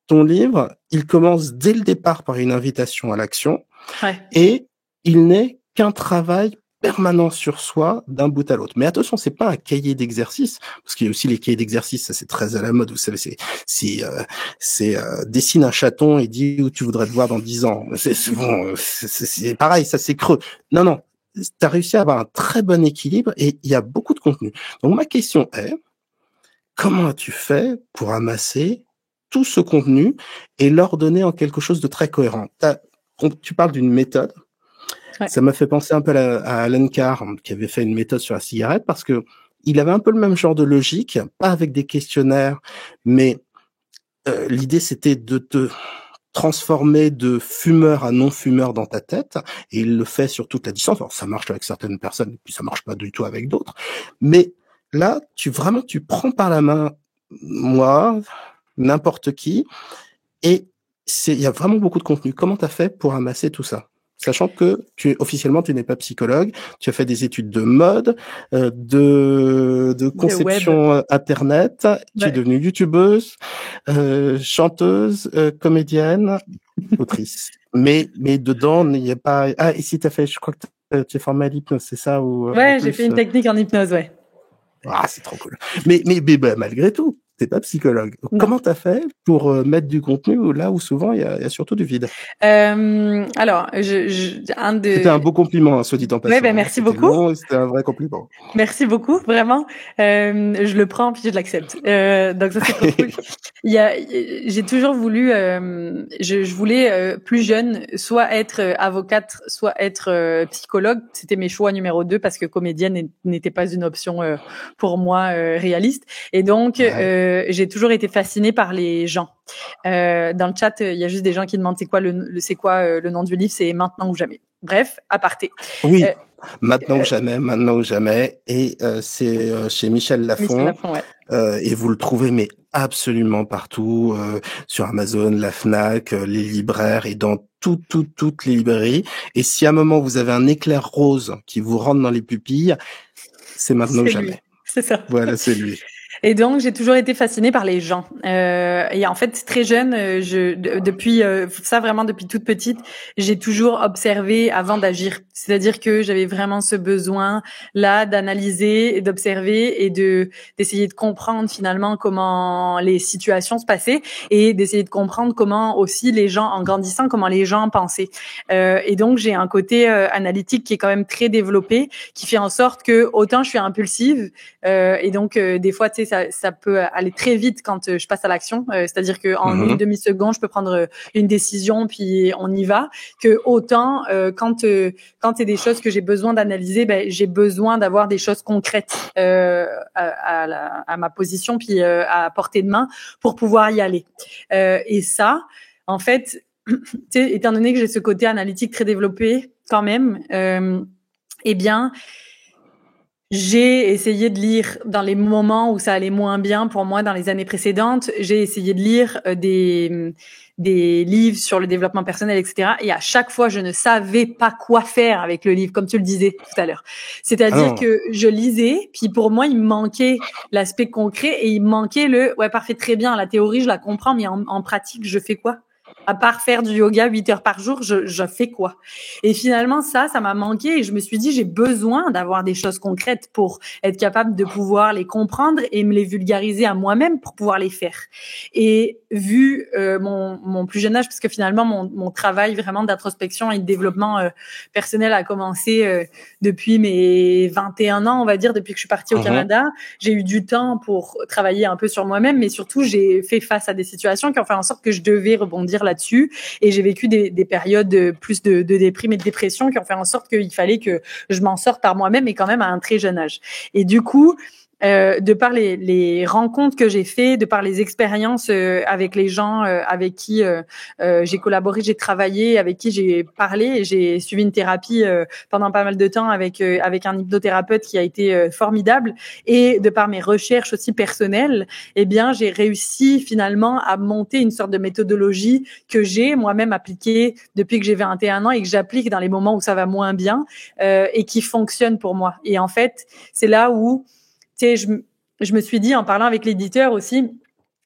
Ton livre, il commence dès le départ par une invitation à l'action. Ouais. Et il n'est qu'un travail permanent sur soi d'un bout à l'autre. Mais attention, c'est pas un cahier d'exercice, parce qu'il y a aussi les cahiers d'exercice, ça c'est très à la mode, vous savez, c'est dessine un chaton et dis où tu voudrais te voir dans 10 ans. C'est pareil, ça c'est creux. Non, t'as réussi à avoir un très bon équilibre et il y a beaucoup de contenu. Donc ma question est, comment as-tu fait pour amasser tout ce contenu et l'ordonner en quelque chose de très cohérent? Tu parles d'une méthode. Ouais. Ça m'a fait penser un peu à Alan Carr, qui avait fait une méthode sur la cigarette, parce que il avait un peu le même genre de logique, pas avec des questionnaires, mais l'idée c'était de te transformer de fumeur à non-fumeur dans ta tête, et il le fait sur toute la distance. Alors ça marche avec certaines personnes, et puis ça marche pas du tout avec d'autres, mais là, tu prends par la main moi, n'importe qui, et il y a vraiment beaucoup de contenu. Comment t'as fait pour amasser tout ça? Sachant que officiellement, tu n'es pas psychologue, tu as fait des études de mode, de conception Internet, tu es devenue youtubeuse, chanteuse, comédienne, autrice. Mais dedans, il n'y a pas... Ah, ici, je crois que tu es formée à l'hypnose, c'est ça ou Ouais, j'ai fait une technique en hypnose, ouais. Ah, c'est trop cool. Mais malgré tout, t'es pas psychologue. Non. Comment t'as fait pour mettre du contenu là où souvent il y a surtout du vide? Alors, C'était un beau compliment, hein, soit dit en passant. Ouais, merci beaucoup. Long, c'était un vrai compliment. Merci beaucoup, vraiment. Je le prends puis je l'accepte. Donc ça c'est trop cool. J'ai toujours voulu, je voulais plus jeune, soit être avocate, soit être psychologue. C'était mes choix numéro 2 parce que comédienne n'était pas une option pour moi réaliste. Et donc j'ai toujours été fascinée par les gens. Dans le chat, il y a juste des gens qui demandent c'est quoi le nom du livre, c'est Maintenant ou jamais. Bref, aparté. Oui. Maintenant ou jamais, et c'est chez Michel Lafon. Michel Lafon, ouais. Et vous le trouvez mais absolument partout, sur Amazon, la Fnac, les libraires et dans toutes les librairies. Et si à un moment vous avez un éclair rose qui vous rentre dans les pupilles, c'est Maintenant ou jamais. C'est ça. Voilà, c'est lui. Et donc, j'ai toujours été fascinée par les gens. Et en fait, très jeune, depuis toute petite, j'ai toujours observé avant d'agir. C'est-à-dire que j'avais vraiment ce besoin-là d'analyser, d'observer et d'essayer de comprendre finalement comment les situations se passaient et d'essayer de comprendre comment aussi les gens, en grandissant, comment les gens pensaient. Et donc, j'ai un côté analytique qui est quand même très développé, qui fait en sorte que autant je suis impulsive et donc des fois, tu sais, ça peut aller très vite quand je passe à l'action. C'est-à-dire qu'en une demi-seconde, je peux prendre une décision puis on y va. Que autant quand c'est des choses que j'ai besoin d'analyser, j'ai besoin d'avoir des choses concrètes à ma position puis à portée de main pour pouvoir y aller. Et ça, en fait, étant donné que j'ai ce côté analytique très développé quand même, eh bien, j'ai essayé de lire dans les moments où ça allait moins bien pour moi dans les années précédentes. J'ai essayé de lire des livres sur le développement personnel, etc. Et à chaque fois, je ne savais pas quoi faire avec le livre, comme tu le disais tout à l'heure. C'est-à-dire que je lisais, puis pour moi, il me manquait l'aspect concret et il me manquait ouais, parfait, très bien, la théorie, je la comprends, mais en pratique, je fais quoi? À part faire du yoga 8 heures par jour, je fais quoi? Et finalement, ça m'a manqué et je me suis dit, j'ai besoin d'avoir des choses concrètes pour être capable de pouvoir les comprendre et me les vulgariser à moi-même pour pouvoir les faire. Et vu mon plus jeune âge, parce que finalement, mon travail vraiment d'introspection et de développement personnel a commencé depuis mes 21 ans, on va dire, depuis que je suis partie au Canada. J'ai eu du temps pour travailler un peu sur moi-même, mais surtout, j'ai fait face à des situations qui ont fait en sorte que je devais rebondir là-dessus. Et j'ai vécu des périodes plus de déprime et de dépression qui ont fait en sorte qu'il fallait que je m'en sorte par moi-même et quand même à un très jeune âge. Et du coup, de par les rencontres que j'ai fait, de par les expériences avec les gens avec qui j'ai collaboré, j'ai travaillé, avec qui j'ai parlé, et j'ai suivi une thérapie pendant pas mal de temps avec un hypnothérapeute qui a été formidable, et de par mes recherches aussi personnelles, eh bien j'ai réussi finalement à monter une sorte de méthodologie que j'ai moi-même appliquée depuis que j'ai 21 ans et que j'applique dans les moments où ça va moins bien et qui fonctionne pour moi. Et en fait, c'est là où tu sais, je me suis dit, en parlant avec l'éditeur aussi,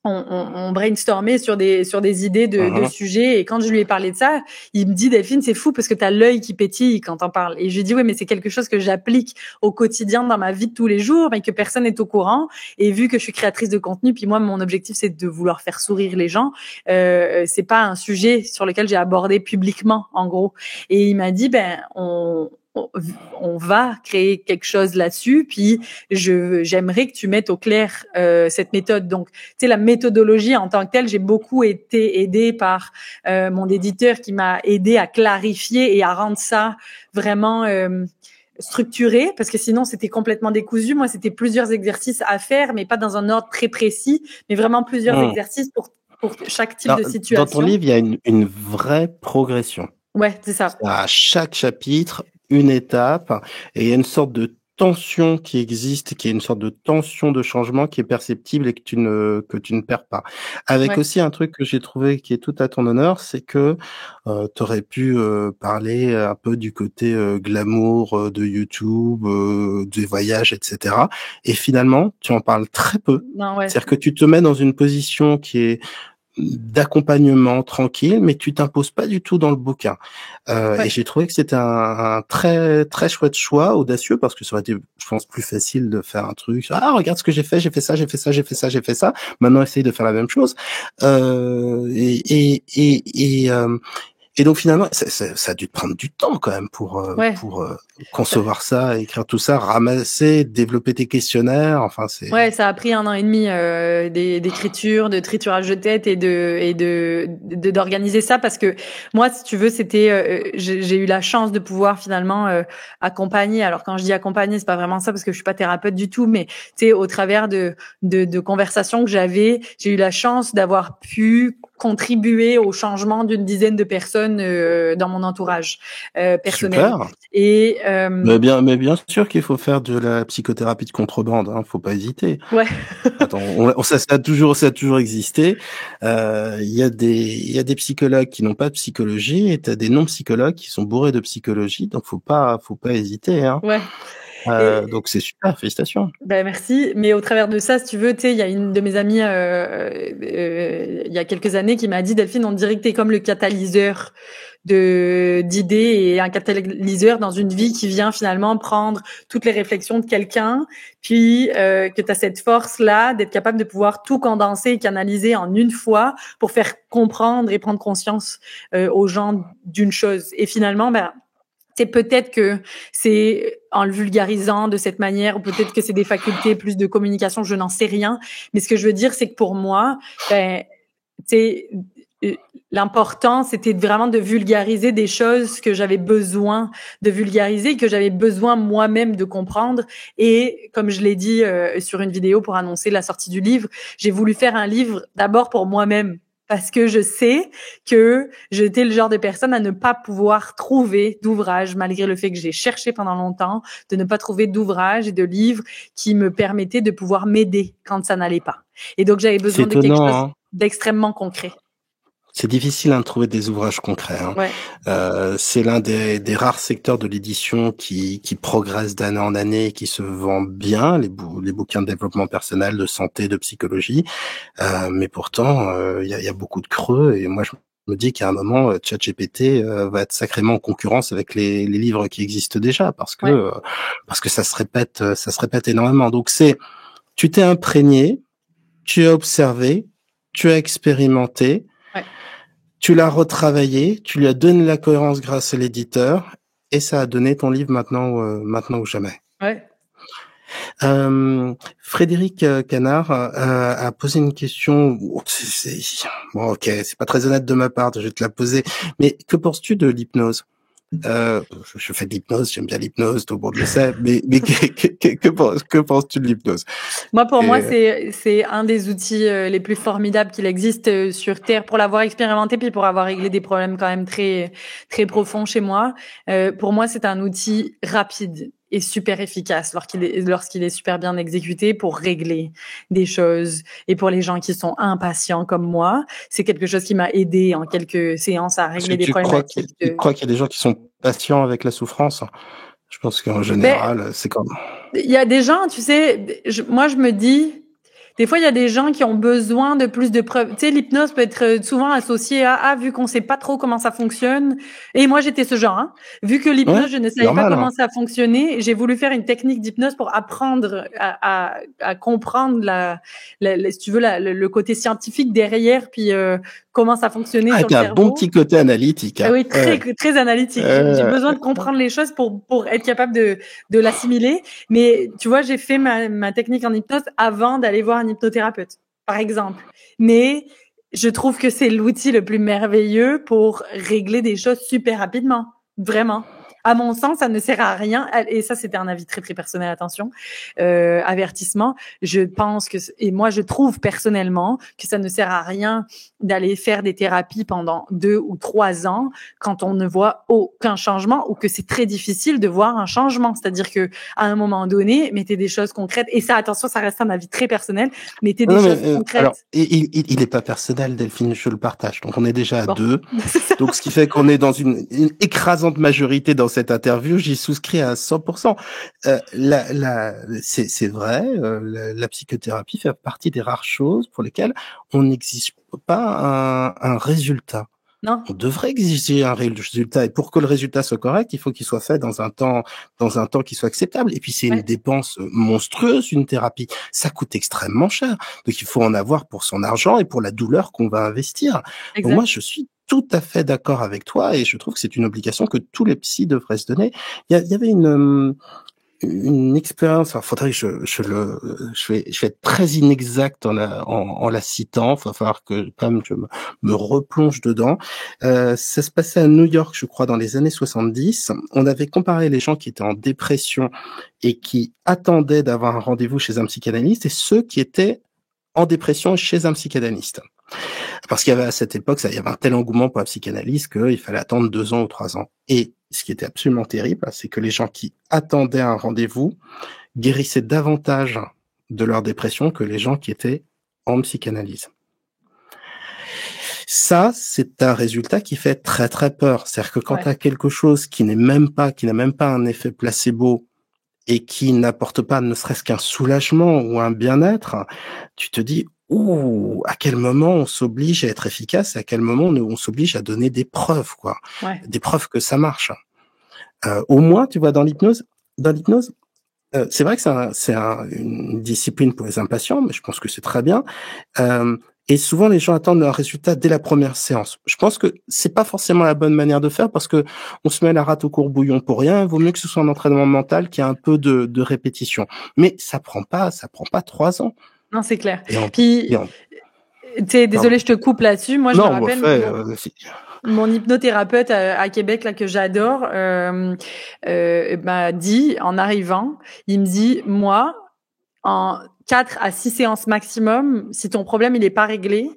on brainstormait sur des idées de sujets, et quand je lui ai parlé de ça, il me dit, Delphine, c'est fou parce que t'as l'œil qui pétille quand t'en parles. Et je lui dis, oui, mais c'est quelque chose que j'applique au quotidien dans ma vie de tous les jours, mais que personne n'est au courant. Et vu que je suis créatrice de contenu, puis moi, mon objectif, c'est de vouloir faire sourire les gens, c'est pas un sujet sur lequel j'ai abordé publiquement, en gros. Et il m'a dit, on va créer quelque chose là-dessus, puis j'aimerais que tu mettes au clair cette méthode. Donc, tu sais, la méthodologie en tant que telle, j'ai beaucoup été aidée par mon éditeur qui m'a aidée à clarifier et à rendre ça vraiment structuré, parce que sinon c'était complètement décousu. Moi, c'était plusieurs exercices à faire, mais pas dans un ordre très précis, mais vraiment plusieurs exercices pour chaque type de situation. Dans ton livre, il y a une vraie progression. Ouais, c'est ça. À chaque chapitre, une étape, et il y a une sorte de tension qui existe, qui est une sorte de tension de changement qui est perceptible et que tu ne perds pas. Avec aussi un truc que j'ai trouvé qui est tout à ton honneur, c'est que tu aurais pu parler un peu du côté glamour de YouTube, des voyages, etc. Et finalement, tu en parles très peu. C'est-à-dire que tu te mets dans une position qui est d'accompagnement tranquille, mais tu t'imposes pas du tout dans le bouquin. Et j'ai trouvé que c'était un très très chouette choix, audacieux, parce que ça aurait été, je pense, plus facile de faire un truc. Ah, regarde ce que j'ai fait ça, j'ai fait ça, j'ai fait ça, j'ai fait ça. Maintenant, essaye de faire la même chose. Et donc finalement, ça a dû te prendre du temps quand même pour concevoir ça, écrire tout ça, ramasser, développer tes questionnaires. Enfin, c'est. Ouais, ça a pris 1 an et demi d'écriture, de triturage de tête et d'organiser ça, parce que moi, si tu veux, c'était j'ai eu la chance de pouvoir finalement accompagner. Alors quand je dis accompagner, c'est pas vraiment ça parce que je suis pas thérapeute du tout, mais tu sais, au travers de conversations que j'avais, j'ai eu la chance d'avoir pu contribuer au changement d'une dizaine de personnes dans mon entourage personnel. Super. Et mais bien sûr qu'il faut faire de la psychothérapie de contrebande, hein, faut pas hésiter. Ouais. Attends, ça a toujours existé. Il y a des psychologues qui n'ont pas de psychologie, et t'as des non-psychologues qui sont bourrés de psychologie, donc faut pas hésiter, hein. Ouais. Donc c'est super, félicitations. Merci. Mais au travers de ça, si tu veux, tu sais, il y a une de mes amies il y a quelques années qui m'a dit, Delphine, on dirait que t'es comme le catalyseur d'idées et un catalyseur dans une vie qui vient finalement prendre toutes les réflexions de quelqu'un, puis que tu as cette force-là d'être capable de pouvoir tout condenser et canaliser en une fois pour faire comprendre et prendre conscience aux gens d'une chose. Et finalement, c'est peut-être que c'est en le vulgarisant de cette manière, ou peut-être que c'est des facultés plus de communication, je n'en sais rien. Mais ce que je veux dire, c'est que pour moi, l'important, c'était vraiment de vulgariser des choses que j'avais besoin de vulgariser, que j'avais besoin moi-même de comprendre. Et comme je l'ai dit sur une vidéo pour annoncer la sortie du livre, j'ai voulu faire un livre d'abord pour moi-même, parce que je sais que j'étais le genre de personne à ne pas pouvoir trouver d'ouvrage, malgré le fait que j'ai cherché pendant longtemps, de ne pas trouver d'ouvrage et de livres qui me permettaient de pouvoir m'aider quand ça n'allait pas. Et donc, j'avais besoin de quelque chose d'extrêmement concret. C'est difficile de trouver des ouvrages concrets. Hein. Ouais. C'est l'un des rares secteurs de l'édition qui progresse d'année en année et qui se vend bien, les bouquins de développement personnel, de santé, de psychologie. Mais pourtant, il y a beaucoup de creux. Et moi, je me dis qu'à un moment, ChatGPT va être sacrément en concurrence avec les livres qui existent déjà, parce que ça se répète énormément. Donc tu t'es imprégné, tu as observé, tu as expérimenté. Tu l'as retravaillé, tu lui as donné la cohérence grâce à l'éditeur, et ça a donné ton livre maintenant ou jamais. Ouais. Frédéric Canard a posé une question. Bon, ok, c'est pas très honnête de ma part, je vais te la poser. Mais que penses-tu de l'hypnose? Je fais de l'hypnose, j'aime bien l'hypnose, tout le monde le sait, mais que penses-tu de l'hypnose? Pour moi, c'est un des outils les plus formidables qu'il existe sur Terre pour l'avoir expérimenté puis pour avoir réglé des problèmes quand même très très profonds chez moi. Pour moi, c'est un outil rapide et super efficace lorsqu'il est super bien exécuté pour régler des choses. Et pour les gens qui sont impatients comme moi, c'est quelque chose qui m'a aidé en quelques séances à régler des problématiques. Tu crois qu'il y a des gens qui sont patients avec la souffrance? Je pense qu'en général, c'est comme... Il y a des gens, tu sais, moi je me dis... Des fois, il y a des gens qui ont besoin de plus de preuves. Tu sais, l'hypnose peut être souvent associée à vu qu'on sait pas trop comment ça fonctionne. Et moi, j'étais ce genre. Hein. Vu que l'hypnose, je ne savais pas comment ça fonctionnait, j'ai voulu faire une technique d'hypnose pour apprendre à comprendre si tu veux, le côté scientifique derrière, puis comment ça fonctionnait sur le cerveau. Un bon petit côté analytique. Hein. Oui, très analytique. J'ai besoin de comprendre les choses pour être capable de l'assimiler. Mais tu vois, j'ai fait ma technique en hypnose avant d'aller voir un hypnothérapeute, par exemple. Mais je trouve que c'est l'outil le plus merveilleux pour régler des choses super rapidement. Vraiment. À mon sens, ça ne sert à rien. Et ça, c'était un avis très, très personnel, attention. Avertissement. Je pense et moi, je trouve personnellement que ça ne sert à rien d'aller faire des thérapies pendant 2 ou 3 ans quand on ne voit aucun changement ou que c'est très difficile de voir un changement. C'est-à-dire que, à un moment donné, mettez des choses concrètes. Et ça, attention, ça reste un avis très personnel. Mettez des choses concrètes. Alors, il est pas personnel, Delphine, je le partage. Donc, on est déjà à 2. Donc, ce qui fait qu'on est dans une écrasante majorité dans cette interview. J'y souscris à 100%. C'est vrai, la psychothérapie fait partie des rares choses pour lesquelles on n'exige pas un résultat. Non. On devrait exiger un résultat, et pour que le résultat soit correct, il faut qu'il soit fait dans un temps qui soit acceptable. Et puis c'est une dépense monstrueuse, une thérapie. Ça coûte extrêmement cher. Donc il faut en avoir pour son argent et pour la douleur qu'on va investir. Donc moi, je suis tout à fait d'accord avec toi et je trouve que c'est une obligation que tous les psys devraient se donner. Il y avait une expérience. Alors, faudrait que je vais être très inexact en la citant. Il va falloir que quand même je me replonge dedans. Ça se passait à New York, je crois, dans les années 70. On avait comparé les gens qui étaient en dépression et qui attendaient d'avoir un rendez-vous chez un psychanalyste et ceux qui étaient en dépression chez un psychanalyste. Parce qu'il y avait à cette époque, il y avait un tel engouement pour la psychanalyse qu'il fallait attendre 2 ans ou 3 ans. Et ce qui était absolument terrible, c'est que les gens qui attendaient un rendez-vous guérissaient davantage de leur dépression que les gens qui étaient en psychanalyse. Ça, c'est un résultat qui fait très très peur. C'est-à-dire que quand tu as quelque chose qui n'a même pas un effet placebo et qui n'apporte pas ne serait-ce qu'un soulagement ou un bien-être, tu te dis à quel moment on s'oblige à être efficace, à quel moment on s'oblige à donner des preuves, quoi. Des preuves que ça marche. Au moins, tu vois, dans l'hypnose, c'est vrai que c'est une discipline pour les impatients, mais je pense que c'est très bien. Et souvent, les gens attendent un résultat dès la première séance. Je pense que c'est pas forcément la bonne manière de faire parce que on se met la rate au courbouillon pour rien. Il vaut mieux que ce soit un entraînement mental qui a un peu de répétition. Mais ça prend pas 3 ans. Non, c'est clair. Désolée, je te coupe là-dessus. Moi, je me rappelle mon hypnothérapeute à Québec, là, que j'adore, m'a dit, en arrivant, il me dit, moi, en 4 à 6 séances maximum, si ton problème, il est pas réglé,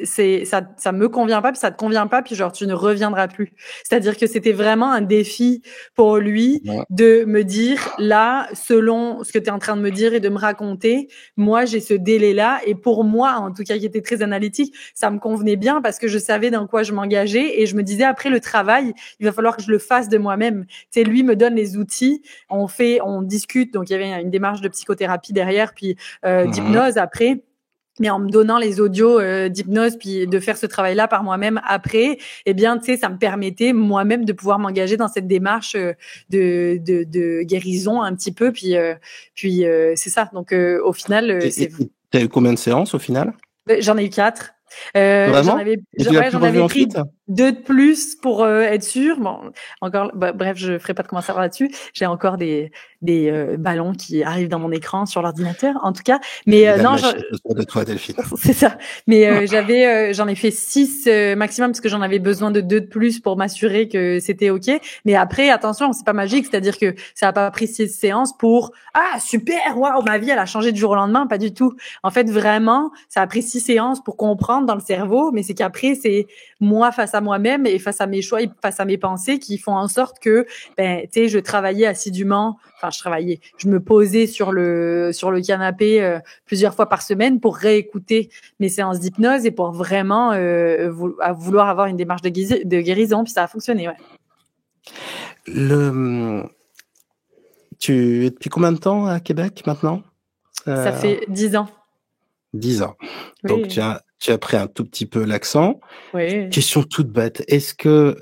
ça me convient pas, puis ça te convient pas, puis genre tu ne reviendras plus. C'est-à-dire que c'était vraiment un défi pour lui de me dire là, selon ce que tu es en train de me dire et de me raconter, moi j'ai ce délai-là et pour moi, en tout cas qui était très analytique, ça me convenait bien parce que je savais dans quoi je m'engageais et je me disais après le travail, il va falloir que je le fasse de moi-même. Tu sais, lui me donne les outils, on discute, donc il y avait une démarche de psychothérapie derrière, puis d'hypnose après. Mais en me donnant les audios d'hypnose puis de faire ce travail-là par moi-même après, eh bien, tu sais, ça me permettait moi-même de pouvoir m'engager dans cette démarche de guérison un petit peu. Puis c'est ça. Donc, au final, t'as eu combien de séances au final? J'en ai eu 4. Vraiment? J'en avais pris. deux de plus pour être sûr. Bon, encore, bref, je ferai pas de commentaire là-dessus. J'ai encore des ballons qui arrivent dans mon écran sur l'ordinateur, en tout cas. Mais non, de toi, Delphine. c'est ça. Mais j'en ai fait 6 maximum parce que j'en avais besoin de 2 de plus pour m'assurer que c'était ok. Mais après, attention, c'est pas magique, c'est-à-dire que ça a pas pris 6 séances pour super, waouh, ma vie elle a changé du jour au lendemain, pas du tout. En fait, vraiment, ça a pris 6 séances pour comprendre dans le cerveau, mais c'est qu'après c'est moi face à moi-même et face à mes choix et face à mes pensées qui font en sorte que je travaillais assidûment. Enfin, je me posais sur le canapé plusieurs fois par semaine pour réécouter mes séances d'hypnose et pour vraiment vouloir avoir une démarche de guérison, puis ça a fonctionné, ouais. Tu es depuis combien de temps à Québec maintenant? Ça fait 10 ans. 10 ans. Oui. Donc tu as appris un tout petit peu l'accent. Oui. Question toute bête. Est-ce que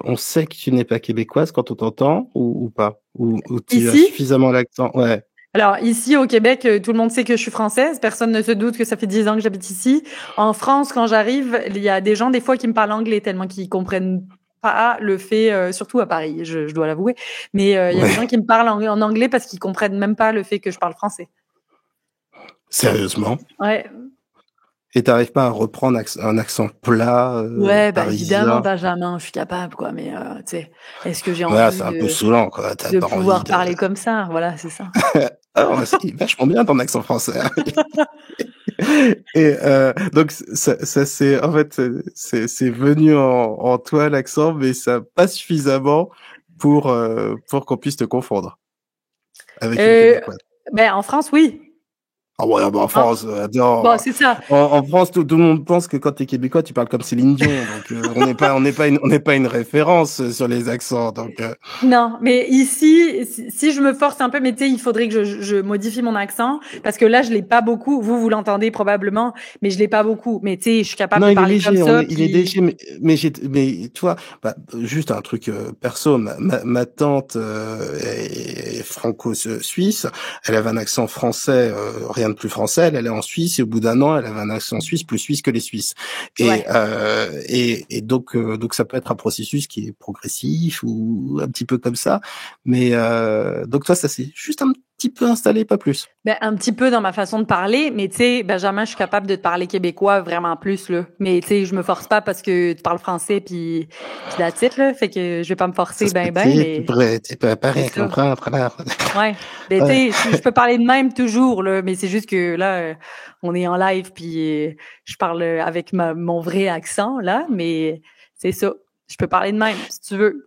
on sait que tu n'es pas québécoise quand on t'entend ou pas? Ou tu as suffisamment l'accent? Ouais. Alors ici au Québec, tout le monde sait que je suis française. Personne ne se doute que ça fait 10 ans que j'habite ici. En France, quand j'arrive, il y a des gens des fois qui me parlent anglais tellement qu'ils comprennent pas le fait, surtout à Paris, je dois l'avouer. Mais il y a des gens qui me parlent en anglais parce qu'ils comprennent même pas le fait que je parle français. Sérieusement? Ouais. Et t'arrives pas à reprendre un accent plat ouais, parisien? Évidemment, Benjamin, je suis capable, quoi. Mais tu sais, est-ce que j'ai envie c'est un peu saoulant, quoi. de pouvoir parler comme ça? Voilà, c'est ça. C'est vachement bien ton accent français. Et donc ça c'est en fait c'est venu en toi l'accent, mais ça pas suffisamment pour qu'on puisse te confondre avec une Québécoise. En France, oui. Ah ouais, en France, bon, c'est ça. En France, tout le monde pense que quand t'es québécois, tu parles comme Céline Dion. Donc, on n'est pas une référence sur les accents. Donc, non, mais ici, si je me force un peu, mais tu sais, il faudrait que je modifie mon accent parce que là, je l'ai pas beaucoup. Vous l'entendez probablement, mais je l'ai pas beaucoup. Mais tu sais, je suis capable de parler comme ça. Il est léger, mais tu vois, juste un truc perso. Ma tante est franco-suisse. Elle avait un accent français, rien de plus français. Elle allait en Suisse et au bout d'un an, elle avait un accent suisse plus suisse que les Suisses. Et donc ça peut être un processus qui est progressif ou un petit peu comme ça. Mais donc toi, ça s'est juste un petit peu installé, pas plus. Un petit peu dans ma façon de parler, mais tu sais, Benjamin, je suis capable de te parler québécois vraiment plus, là. Mais tu sais, je me force pas parce que tu parles français puis that's it, là. Fait que je vais pas me forcer mais... Tu peux apparaître et comprendre. Ouais. Mais tu sais, je peux parler de même toujours, là. Mais c'est juste que là, on est en live puis je parle avec mon vrai accent, là. Mais c'est ça. Je peux parler de même, si tu veux.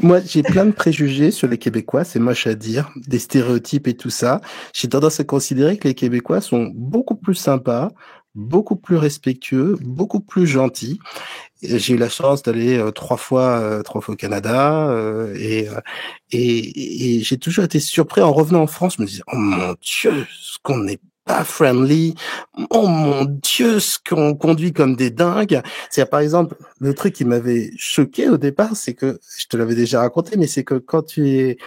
Moi, j'ai plein de préjugés sur les Québécois, c'est moche à dire, des stéréotypes et tout ça. J'ai tendance à considérer que les Québécois sont beaucoup plus sympas, beaucoup plus respectueux, beaucoup plus gentils. J'ai eu la chance d'aller 3 fois au Canada et j'ai toujours été surpris en revenant en France. Je me disais, oh mon Dieu, ce qu'on n'est pas friendly. Oh mon Dieu, ce qu'on conduit comme des dingues. C'est par exemple le truc qui m'avait choqué au départ, c'est que je te l'avais déjà raconté, mais c'est que quand tu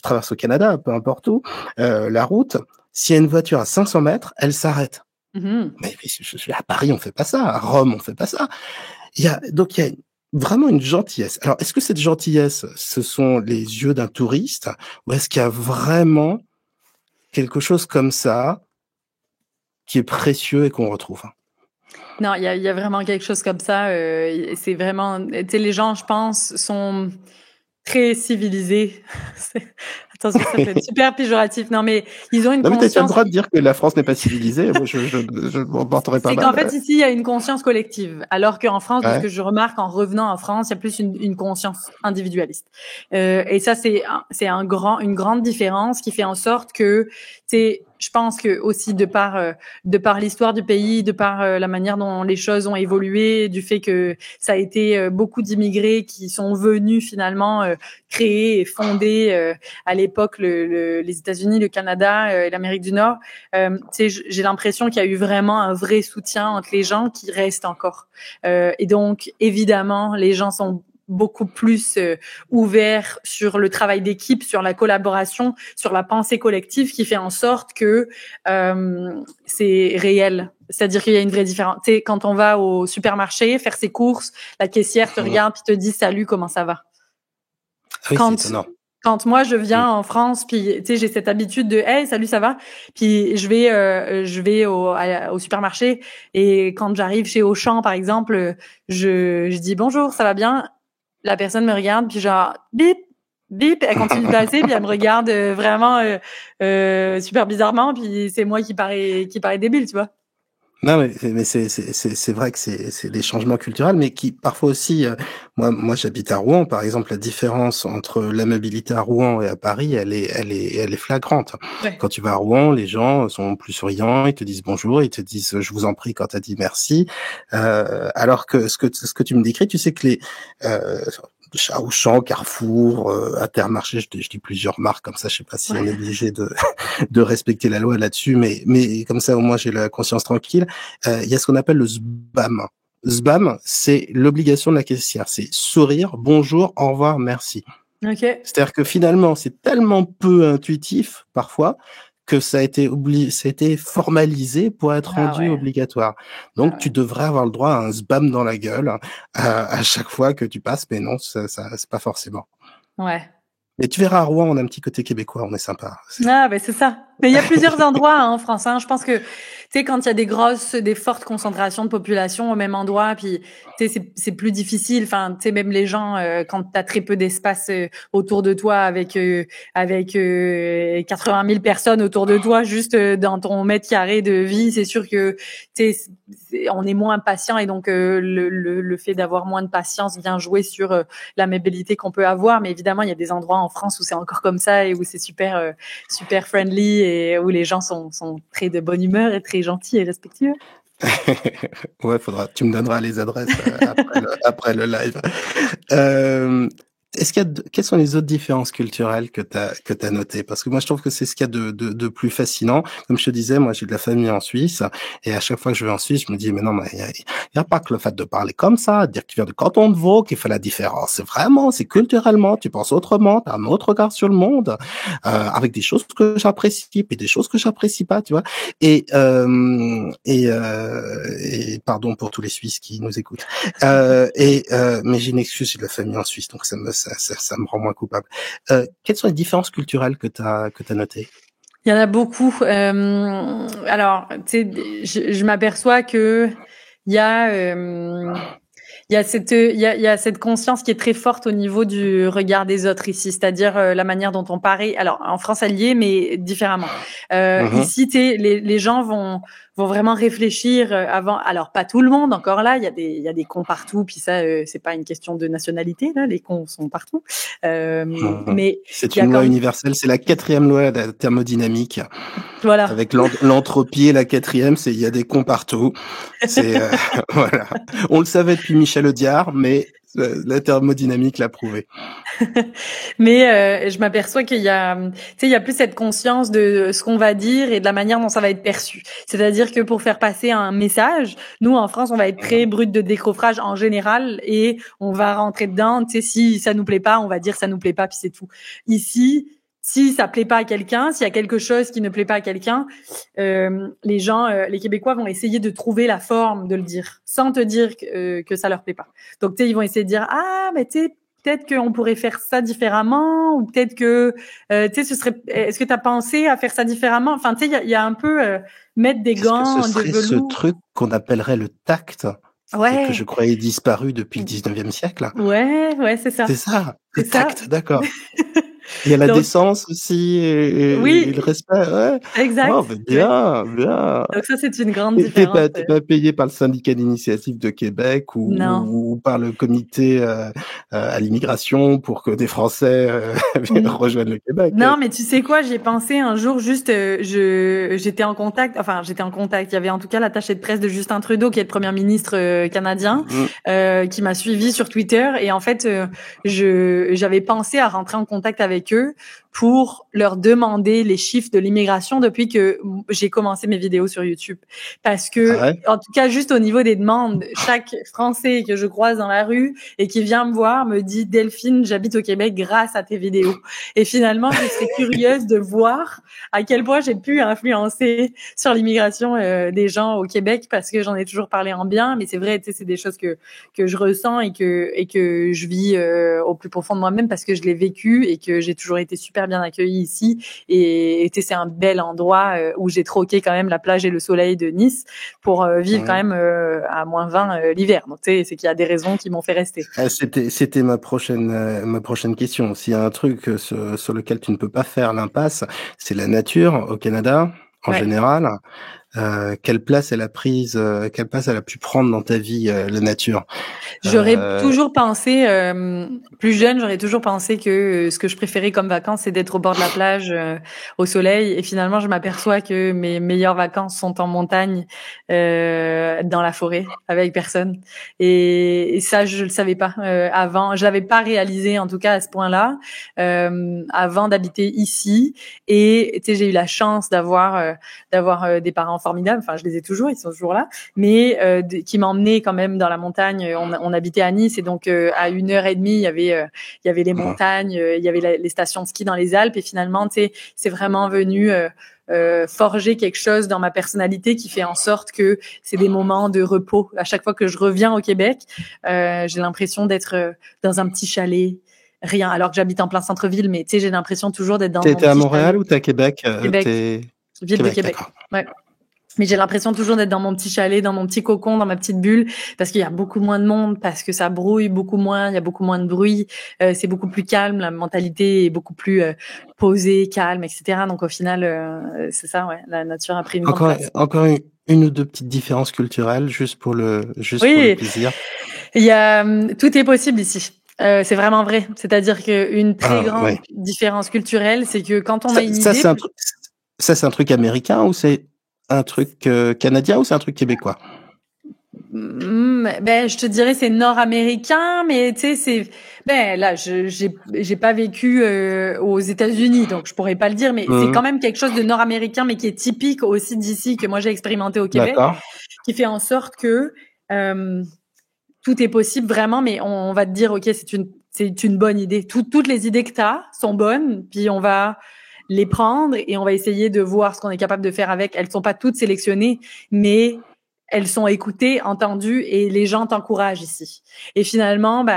traverses au Canada, peu importe où, la route, s'il y a une voiture à 500 mètres, elle s'arrête. Mm-hmm. Mais à Paris, on fait pas ça. À Rome, on fait pas ça. Il y a vraiment une gentillesse. Alors, est-ce que cette gentillesse, ce sont les yeux d'un touriste, ou est-ce qu'il y a vraiment quelque chose comme ça qui est précieux et qu'on retrouve? Non, il y a vraiment quelque chose comme ça. C'est vraiment, tu sais, les gens, je pense, sont très civilisés. Attention, ça peut être super péjoratif. Non, mais ils ont une conscience. Tu as le droit de dire que la France n'est pas civilisée. Moi, je m'en porterai pas mal. C'est qu'en fait, ici, il y a une conscience collective. Alors qu'en France, de ce que je remarque en revenant en France, il y a plus une conscience individualiste. Et ça, c'est une grande différence qui fait en sorte que, tu sais, je pense que aussi de par l'histoire du pays, de par la manière dont les choses ont évolué, du fait que ça a été beaucoup d'immigrés qui sont venus finalement créer et fonder à l'époque les États-Unis, le Canada et l'Amérique du Nord. Tu sais, j'ai l'impression qu'il y a eu vraiment un vrai soutien entre les gens qui restent encore. Et donc évidemment, les gens sont beaucoup plus ouvert sur le travail d'équipe, sur la collaboration, sur la pensée collective, qui fait en sorte que c'est réel. C'est-à-dire qu'il y a une vraie différence. Tu sais, quand on va au supermarché faire ses courses, la caissière te regarde puis te dit salut, comment ça va? Oui, c'est étonnant. Quand moi je viens en France, puis tu sais, j'ai cette habitude de hey, salut, ça va? Puis je vais au supermarché, et quand j'arrive chez Auchan par exemple, je dis bonjour, ça va bien? La personne me regarde, puis genre bip bip, elle continue de passer, puis elle me regarde vraiment super bizarrement, puis c'est moi qui paraît débile, tu vois. Non, mais c'est vrai que c'est des changements culturels, mais qui parfois aussi, moi j'habite à Rouen, par exemple, la différence entre l'amabilité à Rouen et à Paris, elle est flagrante. Ouais. Quand tu vas à Rouen, les gens sont plus souriants, ils te disent bonjour, ils te disent je vous en prie quand t'as dit merci, alors que ce que tu me décris, tu sais que les Auchan, Carrefour, Intermarché, je dis plusieurs marques comme ça, je sais pas si on est obligé de respecter la loi là-dessus, mais comme ça au moins j'ai la conscience tranquille. Il y a ce qu'on appelle le SBAM. SBAM, c'est l'obligation de la caissière, c'est sourire, bonjour, au revoir, merci. Ok. C'est-à-dire que finalement, c'est tellement peu intuitif parfois que ça a été formalisé pour être rendu obligatoire. Donc tu devrais avoir le droit à un SBAM dans la gueule à chaque fois que tu passes, mais non, ça c'est pas forcément. Ouais. Mais tu verras à Rouen, on a un petit côté québécois, on est sympa. Ah ben c'est ça. Mais il y a plusieurs endroits en France. Je pense que tu sais, quand il y a des fortes concentrations de population au même endroit, puis tu sais, c'est plus difficile. Enfin, tu sais, même les gens, quand t'as très peu d'espace autour de toi, avec 80 000 personnes autour de toi, juste dans ton mètre carré de vie, c'est sûr que tu sais, on est moins patient, et donc le fait d'avoir moins de patience vient jouer sur l'amabilité qu'on peut avoir. Mais évidemment, il y a des endroits en France où c'est encore comme ça, et où c'est super friendly, et où les gens sont très de bonne humeur et très gentils et respectueux. Ouais, tu me donneras les adresses après le live. Quelles sont les autres différences culturelles que t'as notées? Parce que moi, je trouve que c'est ce qu'il y a de plus fascinant. Comme je te disais, moi, j'ai de la famille en Suisse, et à chaque fois que je vais en Suisse, je me dis, mais non, mais il y a pas que le fait de parler comme ça, de dire que tu viens de canton de Vaud qui fait la différence. C'est vraiment, c'est culturellement, tu penses autrement, t'as un autre regard sur le monde, avec des choses que j'apprécie, puis des choses que j'apprécie pas, tu vois. Et pardon pour tous les Suisses qui nous écoutent. Mais j'ai une excuse, j'ai de la famille en Suisse, donc ça me rend moins coupable. Quelles sont les différences culturelles que t'as notées? Il y en a beaucoup. Alors, tu sais, je m'aperçois que il y a cette conscience qui est très forte au niveau du regard des autres ici, c'est-à-dire la manière dont on paraît. Alors, en France, elle y est, mais différemment. Ici, les gens vont vraiment réfléchir avant. Alors, pas tout le monde, encore là, il y a des cons partout, puis ça, c'est pas une question de nationalité, là, les cons sont partout. Mais c'est une loi universelle, c'est la 4e loi de la thermodynamique. Voilà. Avec l'entropie, et la 4e, c'est il y a des cons partout. C'est voilà. On le savait depuis Michel Audiard, mais la thermodynamique l'a prouvé. Mais je m'aperçois qu'il y a, tu sais, il y a plus cette conscience de ce qu'on va dire et de la manière dont ça va être perçu. C'est-à-dire que pour faire passer un message, nous en France, on va être très brut de décoffrage en général, et on va rentrer dedans. Tu sais, si ça nous plaît pas, on va dire ça nous plaît pas, puis c'est tout. Ici, si ça plaît pas à quelqu'un, s'il y a quelque chose qui ne plaît pas à quelqu'un, les gens, les Québécois vont essayer de trouver la forme de le dire, sans te dire que ça leur plaît pas. Donc, tu sais, ils vont essayer de dire, ah, mais tu sais, peut-être qu'on pourrait faire ça différemment, ou peut-être que, tu sais, est-ce que tu as pensé à faire ça différemment? Enfin, tu sais, il y a un peu mettre des gants de velours. Ce truc qu'on appellerait le tact, et que je croyais disparu depuis le 19e siècle. Ouais, c'est ça. C'est ça, le tact, d'accord. Il y a la décence aussi, et le respect, ouais. Exact. Oh, bien. Donc ça, c'est une grande différence. T'es pas payé par le syndicat d'initiative de Québec ou par le comité à l'immigration pour que des Français rejoignent le Québec. Non, mais tu sais quoi, j'ai pensé un jour, juste, j'étais en contact, il y avait en tout cas l'attaché de presse de Justin Trudeau, qui est le premier ministre canadien, qui m'a suivi sur Twitter, et en fait, j'avais pensé à rentrer en contact avec avec eux pour leur demander les chiffres de l'immigration depuis que j'ai commencé mes vidéos sur YouTube. Parce que, en tout cas, juste au niveau des demandes, chaque Français que je croise dans la rue et qui vient me voir me dit « Delphine, j'habite au Québec grâce à tes vidéos ». Et finalement, je serais curieuse de voir à quel point j'ai pu influencer sur l'immigration des gens au Québec, parce que j'en ai toujours parlé en bien, mais c'est vrai, tu sais, c'est des choses que je ressens et que je vis au plus profond de moi-même, parce que je l'ai vécu et que j'ai toujours été super bien accueillie ici. Et c'est un bel endroit où j'ai troqué quand même la plage et le soleil de Nice pour vivre quand même à -20 l'hiver. Donc tu sais, c'est qu'il y a des raisons qui m'ont fait rester. C'était ma prochaine question. S'il y a un truc sur lequel tu ne peux pas faire l'impasse, c'est la nature au Canada en général. Quelle place elle a pu prendre dans ta vie, la nature? J'aurais toujours pensé, plus jeune, j'aurais toujours pensé que ce que je préférais comme vacances, c'est d'être au bord de la plage, au soleil. Et finalement, je m'aperçois que mes meilleures vacances sont en montagne, dans la forêt, avec personne. Et ça, je le savais pas avant. Je l'avais pas réalisé, en tout cas à ce point-là, avant d'habiter ici. Et tu sais, j'ai eu la chance d'avoir des parents formidables. Enfin, je les ai toujours, ils sont toujours là, mais qui m'emmenaient quand même dans la montagne. On habitait à Nice, et donc à 1h30, il y avait les montagnes, il y avait les stations de ski dans les Alpes. Et finalement, tu sais, c'est vraiment venu forger quelque chose dans ma personnalité qui fait en sorte que c'est des moments de repos. À chaque fois que je reviens au Québec, j'ai l'impression d'être dans un petit chalet. Rien, alors que j'habite en plein centre-ville, mais tu sais, j'ai l'impression toujours d'être dans mon petit chalet. T'étais à Montréal ou t'es à Québec? Québec. Ville de Québec. Ouais. Mais j'ai l'impression toujours d'être dans mon petit chalet, dans mon petit cocon, dans ma petite bulle, parce qu'il y a beaucoup moins de monde, parce que ça brouille beaucoup moins, il y a beaucoup moins de bruit, c'est beaucoup plus calme, la mentalité est beaucoup plus posée, calme, etc. Donc au final, c'est ça, ouais, la nature a pris une grande place. Encore une ou deux petites différences culturelles, juste pour le plaisir. Il y a tout est possible ici. C'est vraiment vrai. C'est-à-dire qu'une très grande différence culturelle, c'est que quand on a une idée... c'est un truc américain, ou c'est un truc canadien, ou c'est un truc québécois? Je te dirais c'est nord-américain, mais tu sais là j'ai pas vécu aux États-Unis, donc je pourrais pas le dire, mais c'est quand même quelque chose de nord-américain, mais qui est typique aussi d'ici, que moi j'ai expérimenté au Québec, qui fait en sorte que tout est possible vraiment. Mais on va te dire ok, c'est une bonne idée. Toutes les idées que t'as sont bonnes, puis on va les prendre et on va essayer de voir ce qu'on est capable de faire avec. Elles sont pas toutes sélectionnées, mais elles sont écoutées, entendues, et les gens t'encouragent ici. Et finalement, tu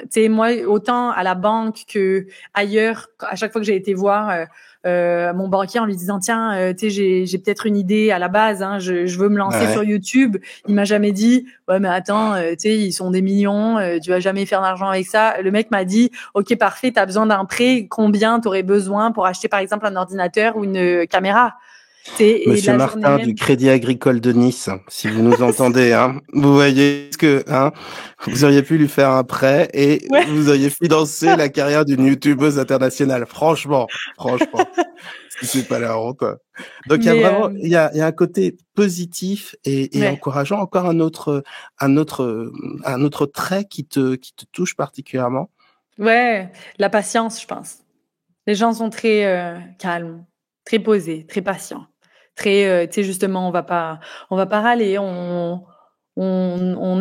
sais, moi, autant à la banque que ailleurs, à chaque fois que j'ai été voir mon banquier en lui disant tiens, tu sais, j'ai peut-être une idée à la base, hein, je veux me lancer sur YouTube, il m'a jamais dit ouais mais attends, tu sais, ils sont des millions, tu vas jamais faire d'argent avec ça. Le mec m'a dit ok parfait, t'as besoin d'un prêt, combien t'aurais besoin pour acheter par exemple un ordinateur ou une caméra? Monsieur Martin du Crédit Agricole de Nice, si vous nous entendez, hein, vous voyez que vous auriez pu lui faire un prêt et vous auriez financé la carrière d'une youtubeuse internationale. Franchement, si c'est pas la honte. Donc il y a vraiment, il y a un côté positif et encourageant. Encore un autre trait qui te touche particulièrement. Ouais, la patience, je pense. Les gens sont très calmes, très posés, très patients. Très, tu sais, justement, on va pas râler, on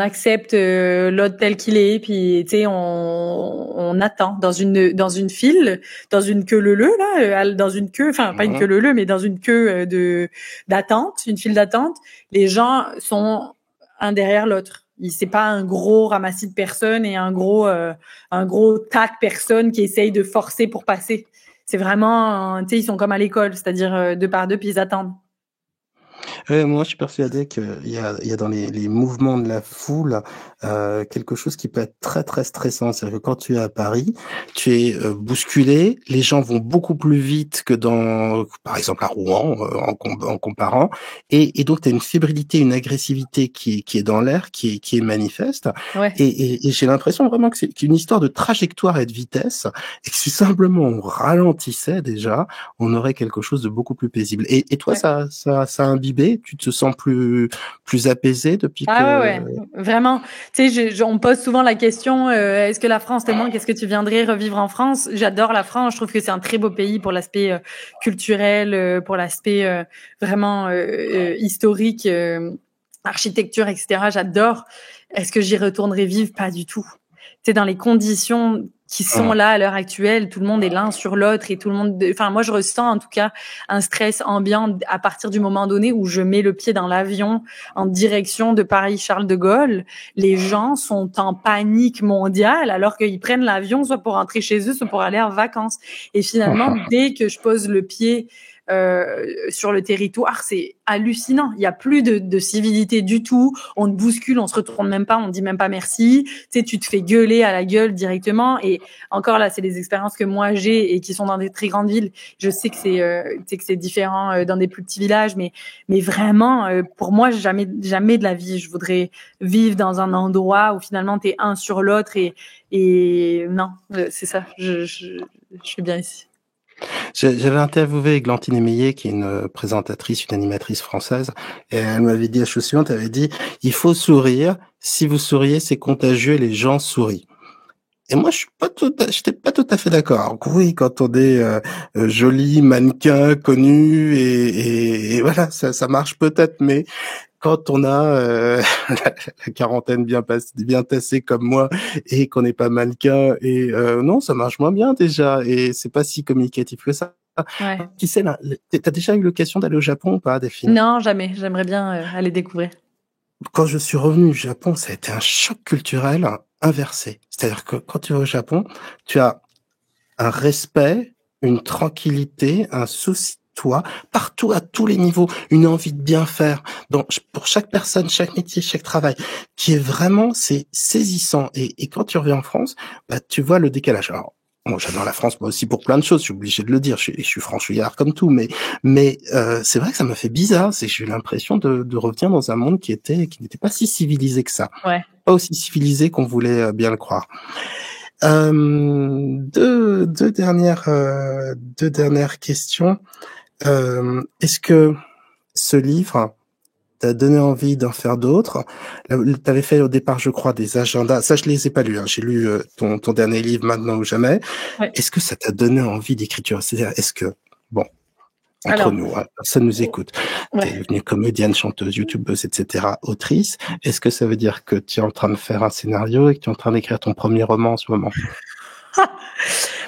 accepte l'autre tel qu'il est, puis tu sais, on attend dans une file, dans une queue leu là, dans une queue, enfin pas une queue leu, mais dans une queue d'attente, une file d'attente. Les gens sont un derrière l'autre. C'est pas un gros ramassis de personnes et un gros tas de personnes qui essayent de forcer pour passer. C'est vraiment, tu sais, ils sont comme à l'école, c'est-à-dire deux par deux, puis ils attendent. Moi, je suis persuadé qu'il y a dans les mouvements de la foule quelque chose qui peut être très très stressant. C'est-à-dire que quand tu es à Paris, tu es bousculé, les gens vont beaucoup plus vite que par exemple à Rouen, en comparant, et donc tu as une fébrilité, une agressivité qui est dans l'air, qui est manifeste. Ouais. Et j'ai l'impression vraiment que c'est une histoire de trajectoire et de vitesse, et que si simplement on ralentissait déjà, on aurait quelque chose de beaucoup plus paisible. Et toi, ça imbibe inhibé? Tu te sens plus apaisé depuis que... Ouais, vraiment. Tu sais, on me pose souvent la question, est-ce que la France te manque? Est-ce que tu viendrais revivre en France? J'adore la France. Je trouve que c'est un très beau pays pour l'aspect culturel, pour l'aspect vraiment historique, architecture, etc. J'adore. Est-ce que j'y retournerai vivre? Pas du tout. C'est dans les conditions qui sont là à l'heure actuelle, tout le monde est l'un sur l'autre et tout le monde, enfin moi je ressens en tout cas un stress ambiant à partir du moment donné où je mets le pied dans l'avion en direction de Paris-Charles de Gaulle. Les gens sont en panique mondiale alors qu'ils prennent l'avion soit pour rentrer chez eux, soit pour aller en vacances. Et finalement, dès que je pose le pied sur le territoire, c'est hallucinant. Il y a plus de civilité du tout. On te bouscule, on se retourne même pas, on dit même pas merci. Tu sais, tu te fais gueuler à la gueule directement. Et encore là, c'est des expériences que moi j'ai et qui sont dans des très grandes villes. Je sais que c'est différent dans des plus petits villages, mais vraiment, pour moi, jamais de la vie, je voudrais vivre dans un endroit où finalement t'es un sur l'autre et non, c'est ça. Je suis bien ici. J'avais interviewé Églantine Émeillé, qui est une présentatrice, une animatrice française, et elle m'avait dit la chose suivante, elle avait dit, il faut sourire, si vous souriez, c'est contagieux et les gens sourient. Et moi, j'étais pas tout à fait d'accord. Alors, oui, quand on est joli, mannequin, connu, et voilà, ça marche peut-être, mais quand on a la quarantaine bien tassée comme moi et qu'on n'est pas mannequin, et non, ça marche moins bien déjà, et c'est pas si communicatif que ça. Ouais. Qui sait là, t'as déjà eu l'occasion d'aller au Japon ou pas, Delphine? Non, jamais. J'aimerais bien aller découvrir. Quand je suis revenu du Japon, ça a été un choc culturel inversé. C'est-à-dire que quand tu vas au Japon, tu as un respect, une tranquillité, un souci de toi, partout, à tous les niveaux, une envie de bien faire. Donc, pour chaque personne, chaque métier, chaque travail, qui est vraiment, c'est saisissant. Et quand tu reviens en France, bah, tu vois le décalage. Alors, bon, j'adore la France, moi aussi, pour plein de choses, je suis obligé de le dire, je suis franchouillard comme tout, mais c'est vrai que ça m'a fait bizarre, c'est que j'ai eu l'impression de revenir dans un monde qui n'était pas si civilisé que ça. Ouais. Pas aussi civilisé qu'on voulait bien le croire. Deux dernières questions. Est-ce que ce livre t'a donné envie d'en faire d'autres? T'avais fait au départ, je crois, des agendas. Ça, je les ai pas lus. Hein. J'ai lu ton dernier livre, Maintenant ou jamais. Ouais. Est-ce que ça t'a donné envie d'écriture? C'est-à-dire, est-ce que, bon, entre nous, hein, personne nous écoute. Ouais. T'es devenue comédienne, chanteuse, youtubeuse, etc., autrice. Est-ce que ça veut dire que tu es en train de faire un scénario et que tu es en train d'écrire ton premier roman en ce moment?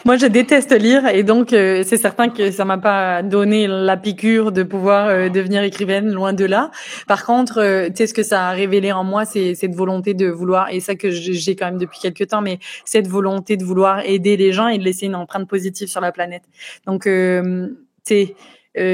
Moi, je déteste lire et donc c'est certain que ça m'a pas donné la piqûre de pouvoir devenir écrivaine, loin de là. Par contre, tu sais, ce que ça a révélé en moi, c'est cette volonté de vouloir, et ça que j'ai quand même depuis quelques temps, mais cette volonté de vouloir aider les gens et de laisser une empreinte positive sur la planète. Donc, tu sais,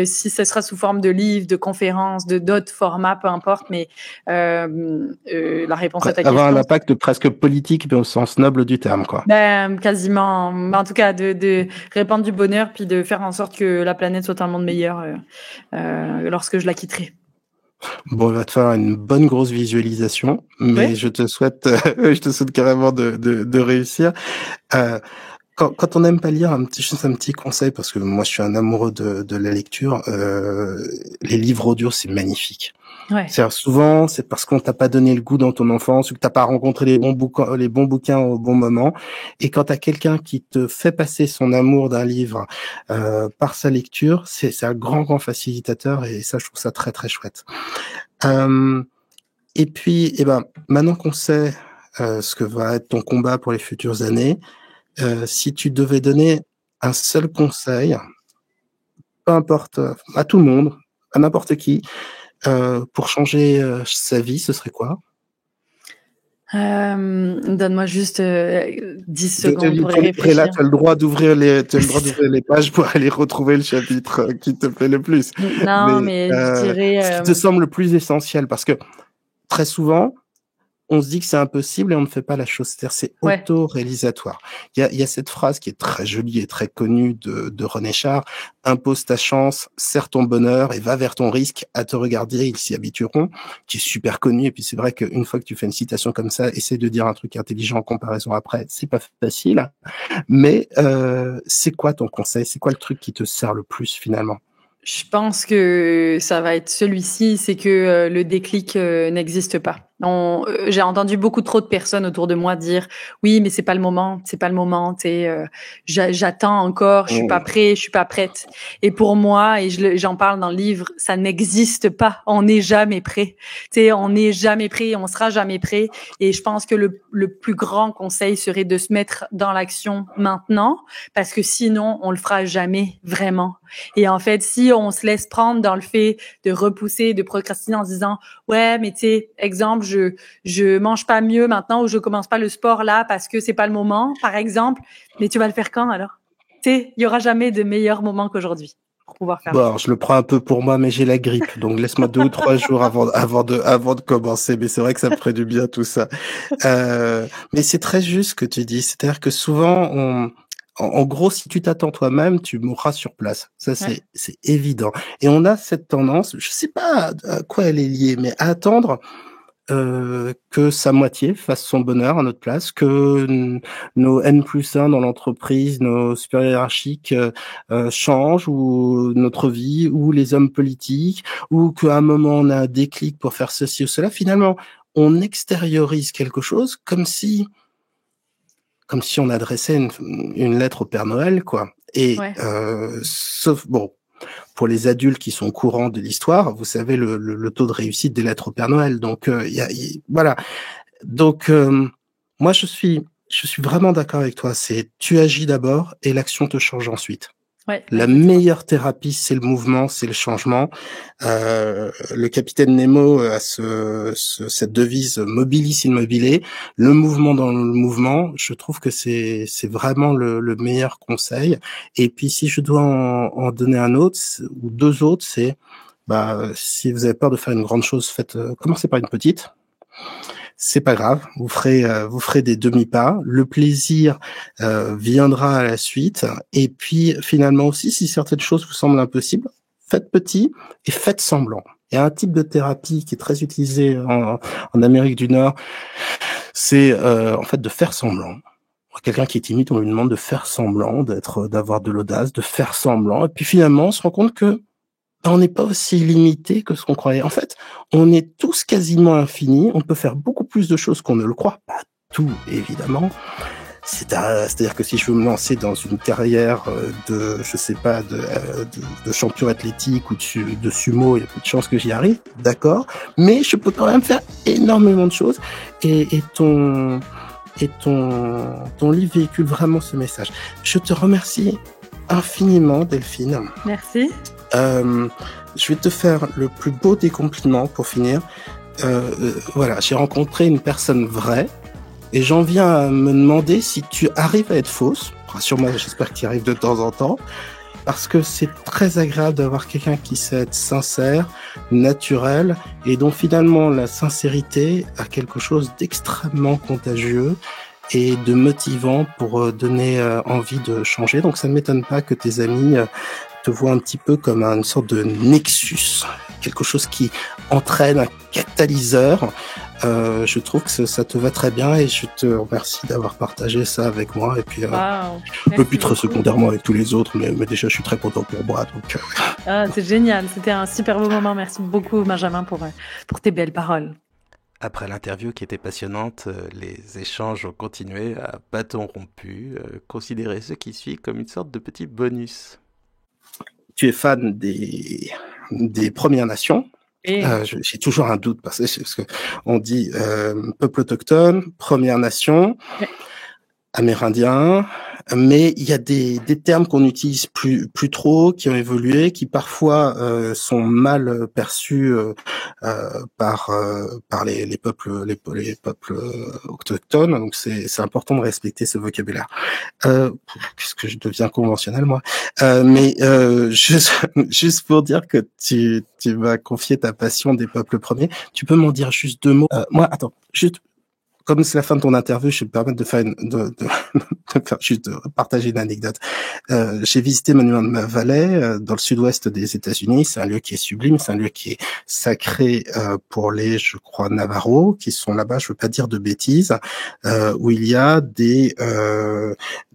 si ce sera sous forme de livres, de conférences, de d'autres formats, peu importe, mais la réponse à ta question... Avoir un impact presque politique, mais au sens noble du terme, quoi. Ben, quasiment. En tout cas, de répandre du bonheur, puis de faire en sorte que la planète soit un monde meilleur lorsque je la quitterai. Bon, il va te falloir une bonne grosse visualisation, mais Ouais. je te souhaite carrément de réussir. Quand on n'aime pas lire, juste un petit conseil, parce que moi je suis un amoureux de la lecture, les livres audio, c'est magnifique. Ouais. C'est-à-dire, souvent, c'est parce qu'on t'a pas donné le goût dans ton enfance ou que t'as pas rencontré les bons bouquins au bon moment. Et quand t'as quelqu'un qui te fait passer son amour d'un livre par sa lecture, c'est un grand facilitateur, et ça, je trouve ça très très chouette. Et puis, maintenant qu'on sait ce que va être ton combat pour les futures années, si tu devais donner un seul conseil, peu importe, à tout le monde, à n'importe qui, pour changer sa vie, ce serait quoi? Donne-moi juste 10 secondes pour y réfléchir. Là, tu as le droit d'ouvrir les pages pour aller retrouver le chapitre qui te plaît le plus. Non, mais je dirais... Ce qui te semble le plus essentiel, parce que très souvent, on se dit que c'est impossible et on ne fait pas la chose. C'est-à-dire, c'est auto-réalisatoire. Il y a cette phrase qui est très jolie et très connue de René Char: impose ta chance, serre ton bonheur et va vers ton risque. À te regarder, ils s'y habitueront, qui est super connue. Et puis, c'est vrai qu'une fois que tu fais une citation comme ça, essaie de dire un truc intelligent en comparaison après. C'est pas facile. Mais, c'est quoi ton conseil? C'est quoi le truc qui te sert le plus, finalement? Je pense que ça va être celui-ci, c'est que le déclic n'existe pas. J'ai entendu beaucoup trop de personnes autour de moi dire oui, mais c'est pas le moment, j'attends encore, je suis pas prêt, je suis pas prête. Et pour moi, et j'en parle dans le livre, ça n'existe pas. On n'est jamais prêt. On n'est jamais prêt, on sera jamais prêt. Et je pense que le plus grand conseil serait de se mettre dans l'action maintenant, parce que sinon, on le fera jamais vraiment. Et en fait, si on se laisse prendre dans le fait de repousser, de procrastiner en se disant ouais, mais tu sais, exemple, je mange pas mieux maintenant ou je commence pas le sport là parce que c'est pas le moment, par exemple, mais tu vas le faire quand alors? Tu sais, il y aura jamais de meilleur moment qu'aujourd'hui pour pouvoir faire. Bon, je le prends un peu pour moi, mais j'ai la grippe, donc laisse-moi 2 ou 3 jours avant de commencer. Mais c'est vrai que ça me ferait du bien tout ça. Mais c'est très juste ce que tu dis, c'est-à-dire que souvent en gros, si tu t'attends toi-même, tu mourras sur place. Ça, c'est évident. Et on a cette tendance, je sais pas à quoi elle est liée, mais à attendre que sa moitié fasse son bonheur à notre place, que nos N+1 dans l'entreprise, nos supérieurs hiérarchiques changent, ou notre vie, ou les hommes politiques, ou qu'à un moment on a un déclic pour faire ceci ou cela. Finalement, on extériorise quelque chose comme si on adressait une lettre au Père Noël, quoi. Et sauf, bon, pour les adultes qui sont au courant de l'histoire, vous savez le taux de réussite des lettres au Père Noël. Donc, voilà. Donc, moi, je suis vraiment d'accord avec toi. C'est tu agis d'abord et l'action te change ensuite. La meilleure thérapie, c'est le mouvement, c'est le changement. Le capitaine Nemo a cette devise mobilis in mobile, le mouvement dans le mouvement. Je trouve que c'est vraiment le meilleur conseil. Et puis si je dois en donner un autre ou 2 autres, c'est si vous avez peur de faire une grande chose, commencez par une petite. C'est pas grave, vous ferez des demi-pas. Le plaisir viendra à la suite. Et puis finalement aussi, si certaines choses vous semblent impossibles, faites petit et faites semblant. Il y a un type de thérapie qui est très utilisé en Amérique du Nord, c'est en fait de faire semblant. Quelqu'un qui est timide, on lui demande de faire semblant, d'avoir de l'audace, de faire semblant. Et puis finalement, on se rend compte que on n'est pas aussi limité que ce qu'on croyait. En fait, on est tous quasiment infinis. On peut faire beaucoup plus de choses qu'on ne le croit. Pas tout, évidemment. C'est-à-dire que si je veux me lancer dans une carrière de champion athlétique ou de sumo, il y a peu de chances que j'y arrive, d'accord. Mais je peux quand même faire énormément de choses. Et ton livre véhicule vraiment ce message. Je te remercie infiniment, Delphine. Merci. Je vais te faire le plus beau des compliments pour finir. Voilà, j'ai rencontré une personne vraie et j'en viens à me demander si tu arrives à être fausse. Rassure-moi, j'espère que tu y arrives de temps en temps, parce que c'est très agréable d'avoir quelqu'un qui sait être sincère, naturel, et dont finalement la sincérité a quelque chose d'extrêmement contagieux et de motivant pour donner envie de changer. Donc ça ne m'étonne pas que tes amis te voient un petit peu comme une sorte de nexus, quelque chose qui entraîne, un catalyseur. Je trouve que ça te va très bien et je te remercie d'avoir partagé ça avec moi. Et puis, un peu plus très secondairement avec tous les autres, mais déjà je suis très content pour moi. Donc, c'est génial, c'était un super beau moment. Merci beaucoup Benjamin pour tes belles paroles. Après l'interview qui était passionnante, les échanges ont continué à bâton rompu. Considérez ce qui suit comme une sorte de petit bonus. Tu es fan des Premières Nations. J'ai toujours un doute parce que on dit peuple autochtone, Premières Nations, Amérindiens, mais il y a des termes qu'on n'utilise plus trop, qui ont évolué, qui parfois sont mal perçus par les peuples autochtones. Donc c'est important de respecter ce vocabulaire. Qu'est-ce que je deviens conventionnel moi, mais juste pour dire que tu m'as confié ta passion des peuples premiers. Tu peux m'en dire juste 2 mots? Moi, attends, juste. Comme c'est la fin de ton interview, je vais me permettre de faire de partager une anecdote. J'ai visité Monument Valley dans le sud-ouest des États-Unis. C'est un lieu qui est sublime, c'est un lieu qui est sacré pour les, je crois, Navajos qui sont là-bas. Je veux pas dire de bêtises, où il y a des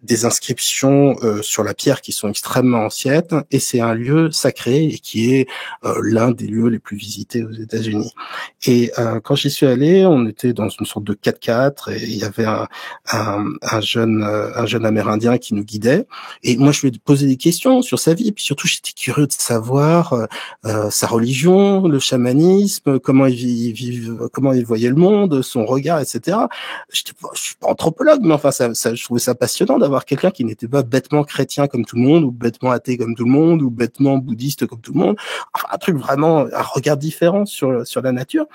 des inscriptions sur la pierre qui sont extrêmement anciennes, et c'est un lieu sacré et qui est l'un des lieux les plus visités aux États-Unis. Et quand j'y suis allé, on était dans une sorte de 4x4 et il y avait un jeune Amérindien qui nous guidait. Et moi, je lui ai posé des questions sur sa vie, et puis surtout, j'étais curieux de savoir sa religion, le chamanisme, comment il vivent, comment il voyait le monde, son regard, etc. Je suis pas anthropologue, mais enfin, je trouvais ça passionnant d'avoir quelqu'un qui n'était pas bêtement chrétien comme tout le monde, ou bêtement athée comme tout le monde, ou bêtement bouddhiste comme tout le monde. Enfin, un truc vraiment, un regard différent sur la nature.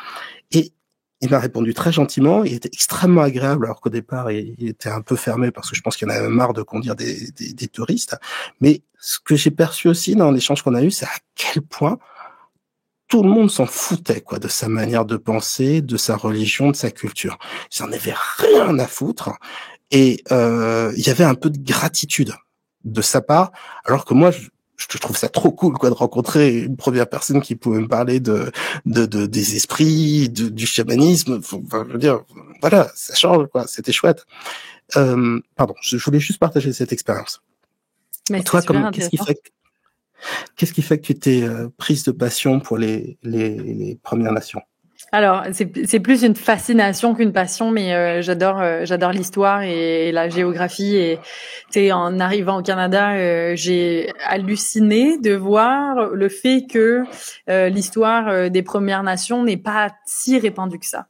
Et il m'a répondu très gentiment, il était extrêmement agréable, alors qu'au départ, il était un peu fermé parce que je pense qu'il en avait marre de conduire des touristes. Mais ce que j'ai perçu aussi dans l'échange qu'on a eu, c'est à quel point tout le monde s'en foutait, quoi, de sa manière de penser, de sa religion, de sa culture. Ils en avaient rien à foutre. Et il y avait un peu de gratitude de sa part, alors que moi, je trouve ça trop cool, quoi, de rencontrer une première personne qui pouvait me parler des esprits, du chamanisme. Enfin, je veux dire, voilà, ça change, quoi. C'était chouette. Pardon, je voulais juste partager cette expérience. Mais toi, qu'est-ce qui fait que tu t'es prise de passion pour les Premières Nations? Alors, c'est plus une fascination qu'une passion, mais j'adore l'histoire et la géographie. Et tu sais, en arrivant au Canada, j'ai halluciné de voir le fait que l'histoire des Premières Nations n'est pas si répandue que ça,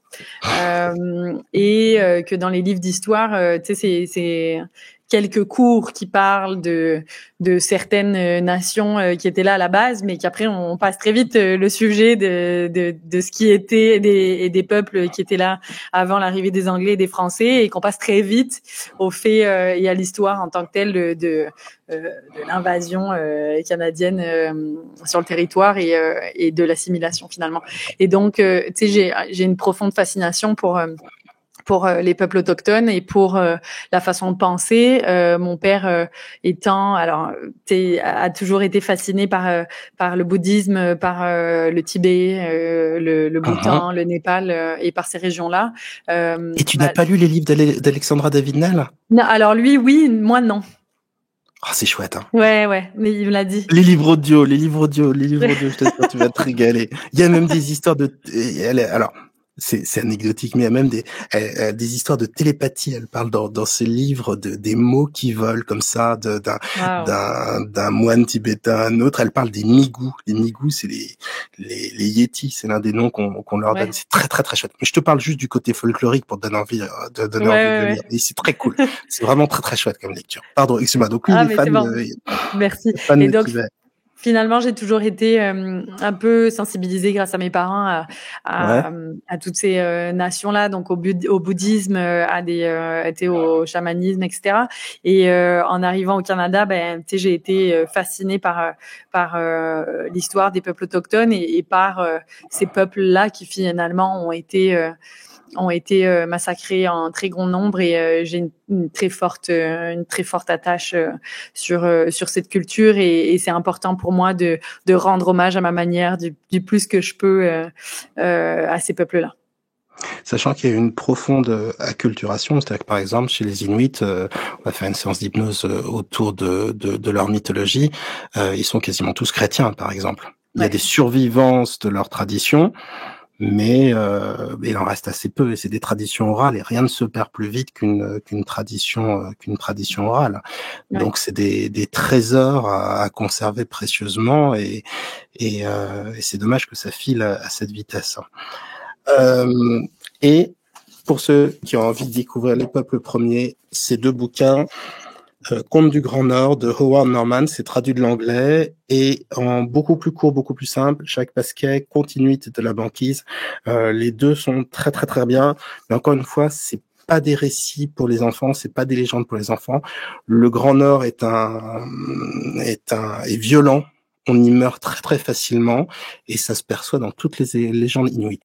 et que dans les livres d'histoire, tu sais, c'est quelques cours qui parlent de certaines nations qui étaient là à la base, mais qu'après on passe très vite le sujet de ce qui était des peuples qui étaient là avant l'arrivée des Anglais et des Français, et qu'on passe très vite au fait et à l'histoire en tant que telle de l'invasion canadienne sur le territoire et de l'assimilation finalement. Et donc tu sais, j'ai une profonde fascination pour les peuples autochtones et pour la façon de penser. Mon père a toujours été fasciné par le bouddhisme, par le Tibet, le Bhoutan, le Népal et par ces régions-là. Et tu n'as pas lu les livres d'Alexandra David-Nel? Non, alors lui, oui, moi non. Ah, c'est chouette, hein. Ouais, mais il me l'a dit. Les livres audio, je t'assure, tu vas te régaler. Il y a même des histoires alors, c'est anecdotique, mais il y a même des histoires de télépathie. Elle parle dans ses livres des mots qui volent comme ça, d'un moine tibétain à un autre. Elle parle des migous. Les migous, c'est les yétis. C'est l'un des noms qu'on leur donne. C'est très, très, très chouette. Mais je te parle juste du côté folklorique pour te donner envie, de lire. Et c'est très cool. C'est vraiment très, très chouette comme lecture. Pardon, excuse-moi. Donc, lui, les fans, bon. Merci. Et donc, finalement, j'ai toujours été un peu sensibilisée grâce à mes parents à toutes ces nations-là, donc au bouddhisme, au chamanisme, etc. Et en arrivant au Canada, tu sais, j'ai été fascinée par l'histoire des peuples autochtones et par ces peuples-là qui finalement ont été massacrés en très grand nombre, et j'ai une très forte attache sur cette culture, et c'est important pour moi de rendre hommage à ma manière du plus que je peux à ces peuples-là. Sachant qu'il y a une profonde acculturation, c'est-à-dire que par exemple chez les Inuits, on va faire une séance d'hypnose autour de leur mythologie, ils sont quasiment tous chrétiens, par exemple. Il y a des survivances de leur tradition, mais il en reste assez peu, et c'est des traditions orales, et rien ne se perd plus vite qu'une tradition orale. Ouais. Donc c'est des trésors à conserver précieusement, et c'est dommage que ça file à cette vitesse. Et pour ceux qui ont envie de découvrir les peuples premiers, ces deux bouquins, Contes du Grand Nord de Howard Norman, c'est traduit de l'anglais, et en beaucoup plus court, beaucoup plus simple, Jacques Pasquet, Continuité de la banquise. Les deux sont très très très bien, mais encore une fois, c'est pas des récits pour les enfants, c'est pas des légendes pour les enfants. Le Grand Nord est violent, on y meurt très très facilement, et ça se perçoit dans toutes les légendes inuites.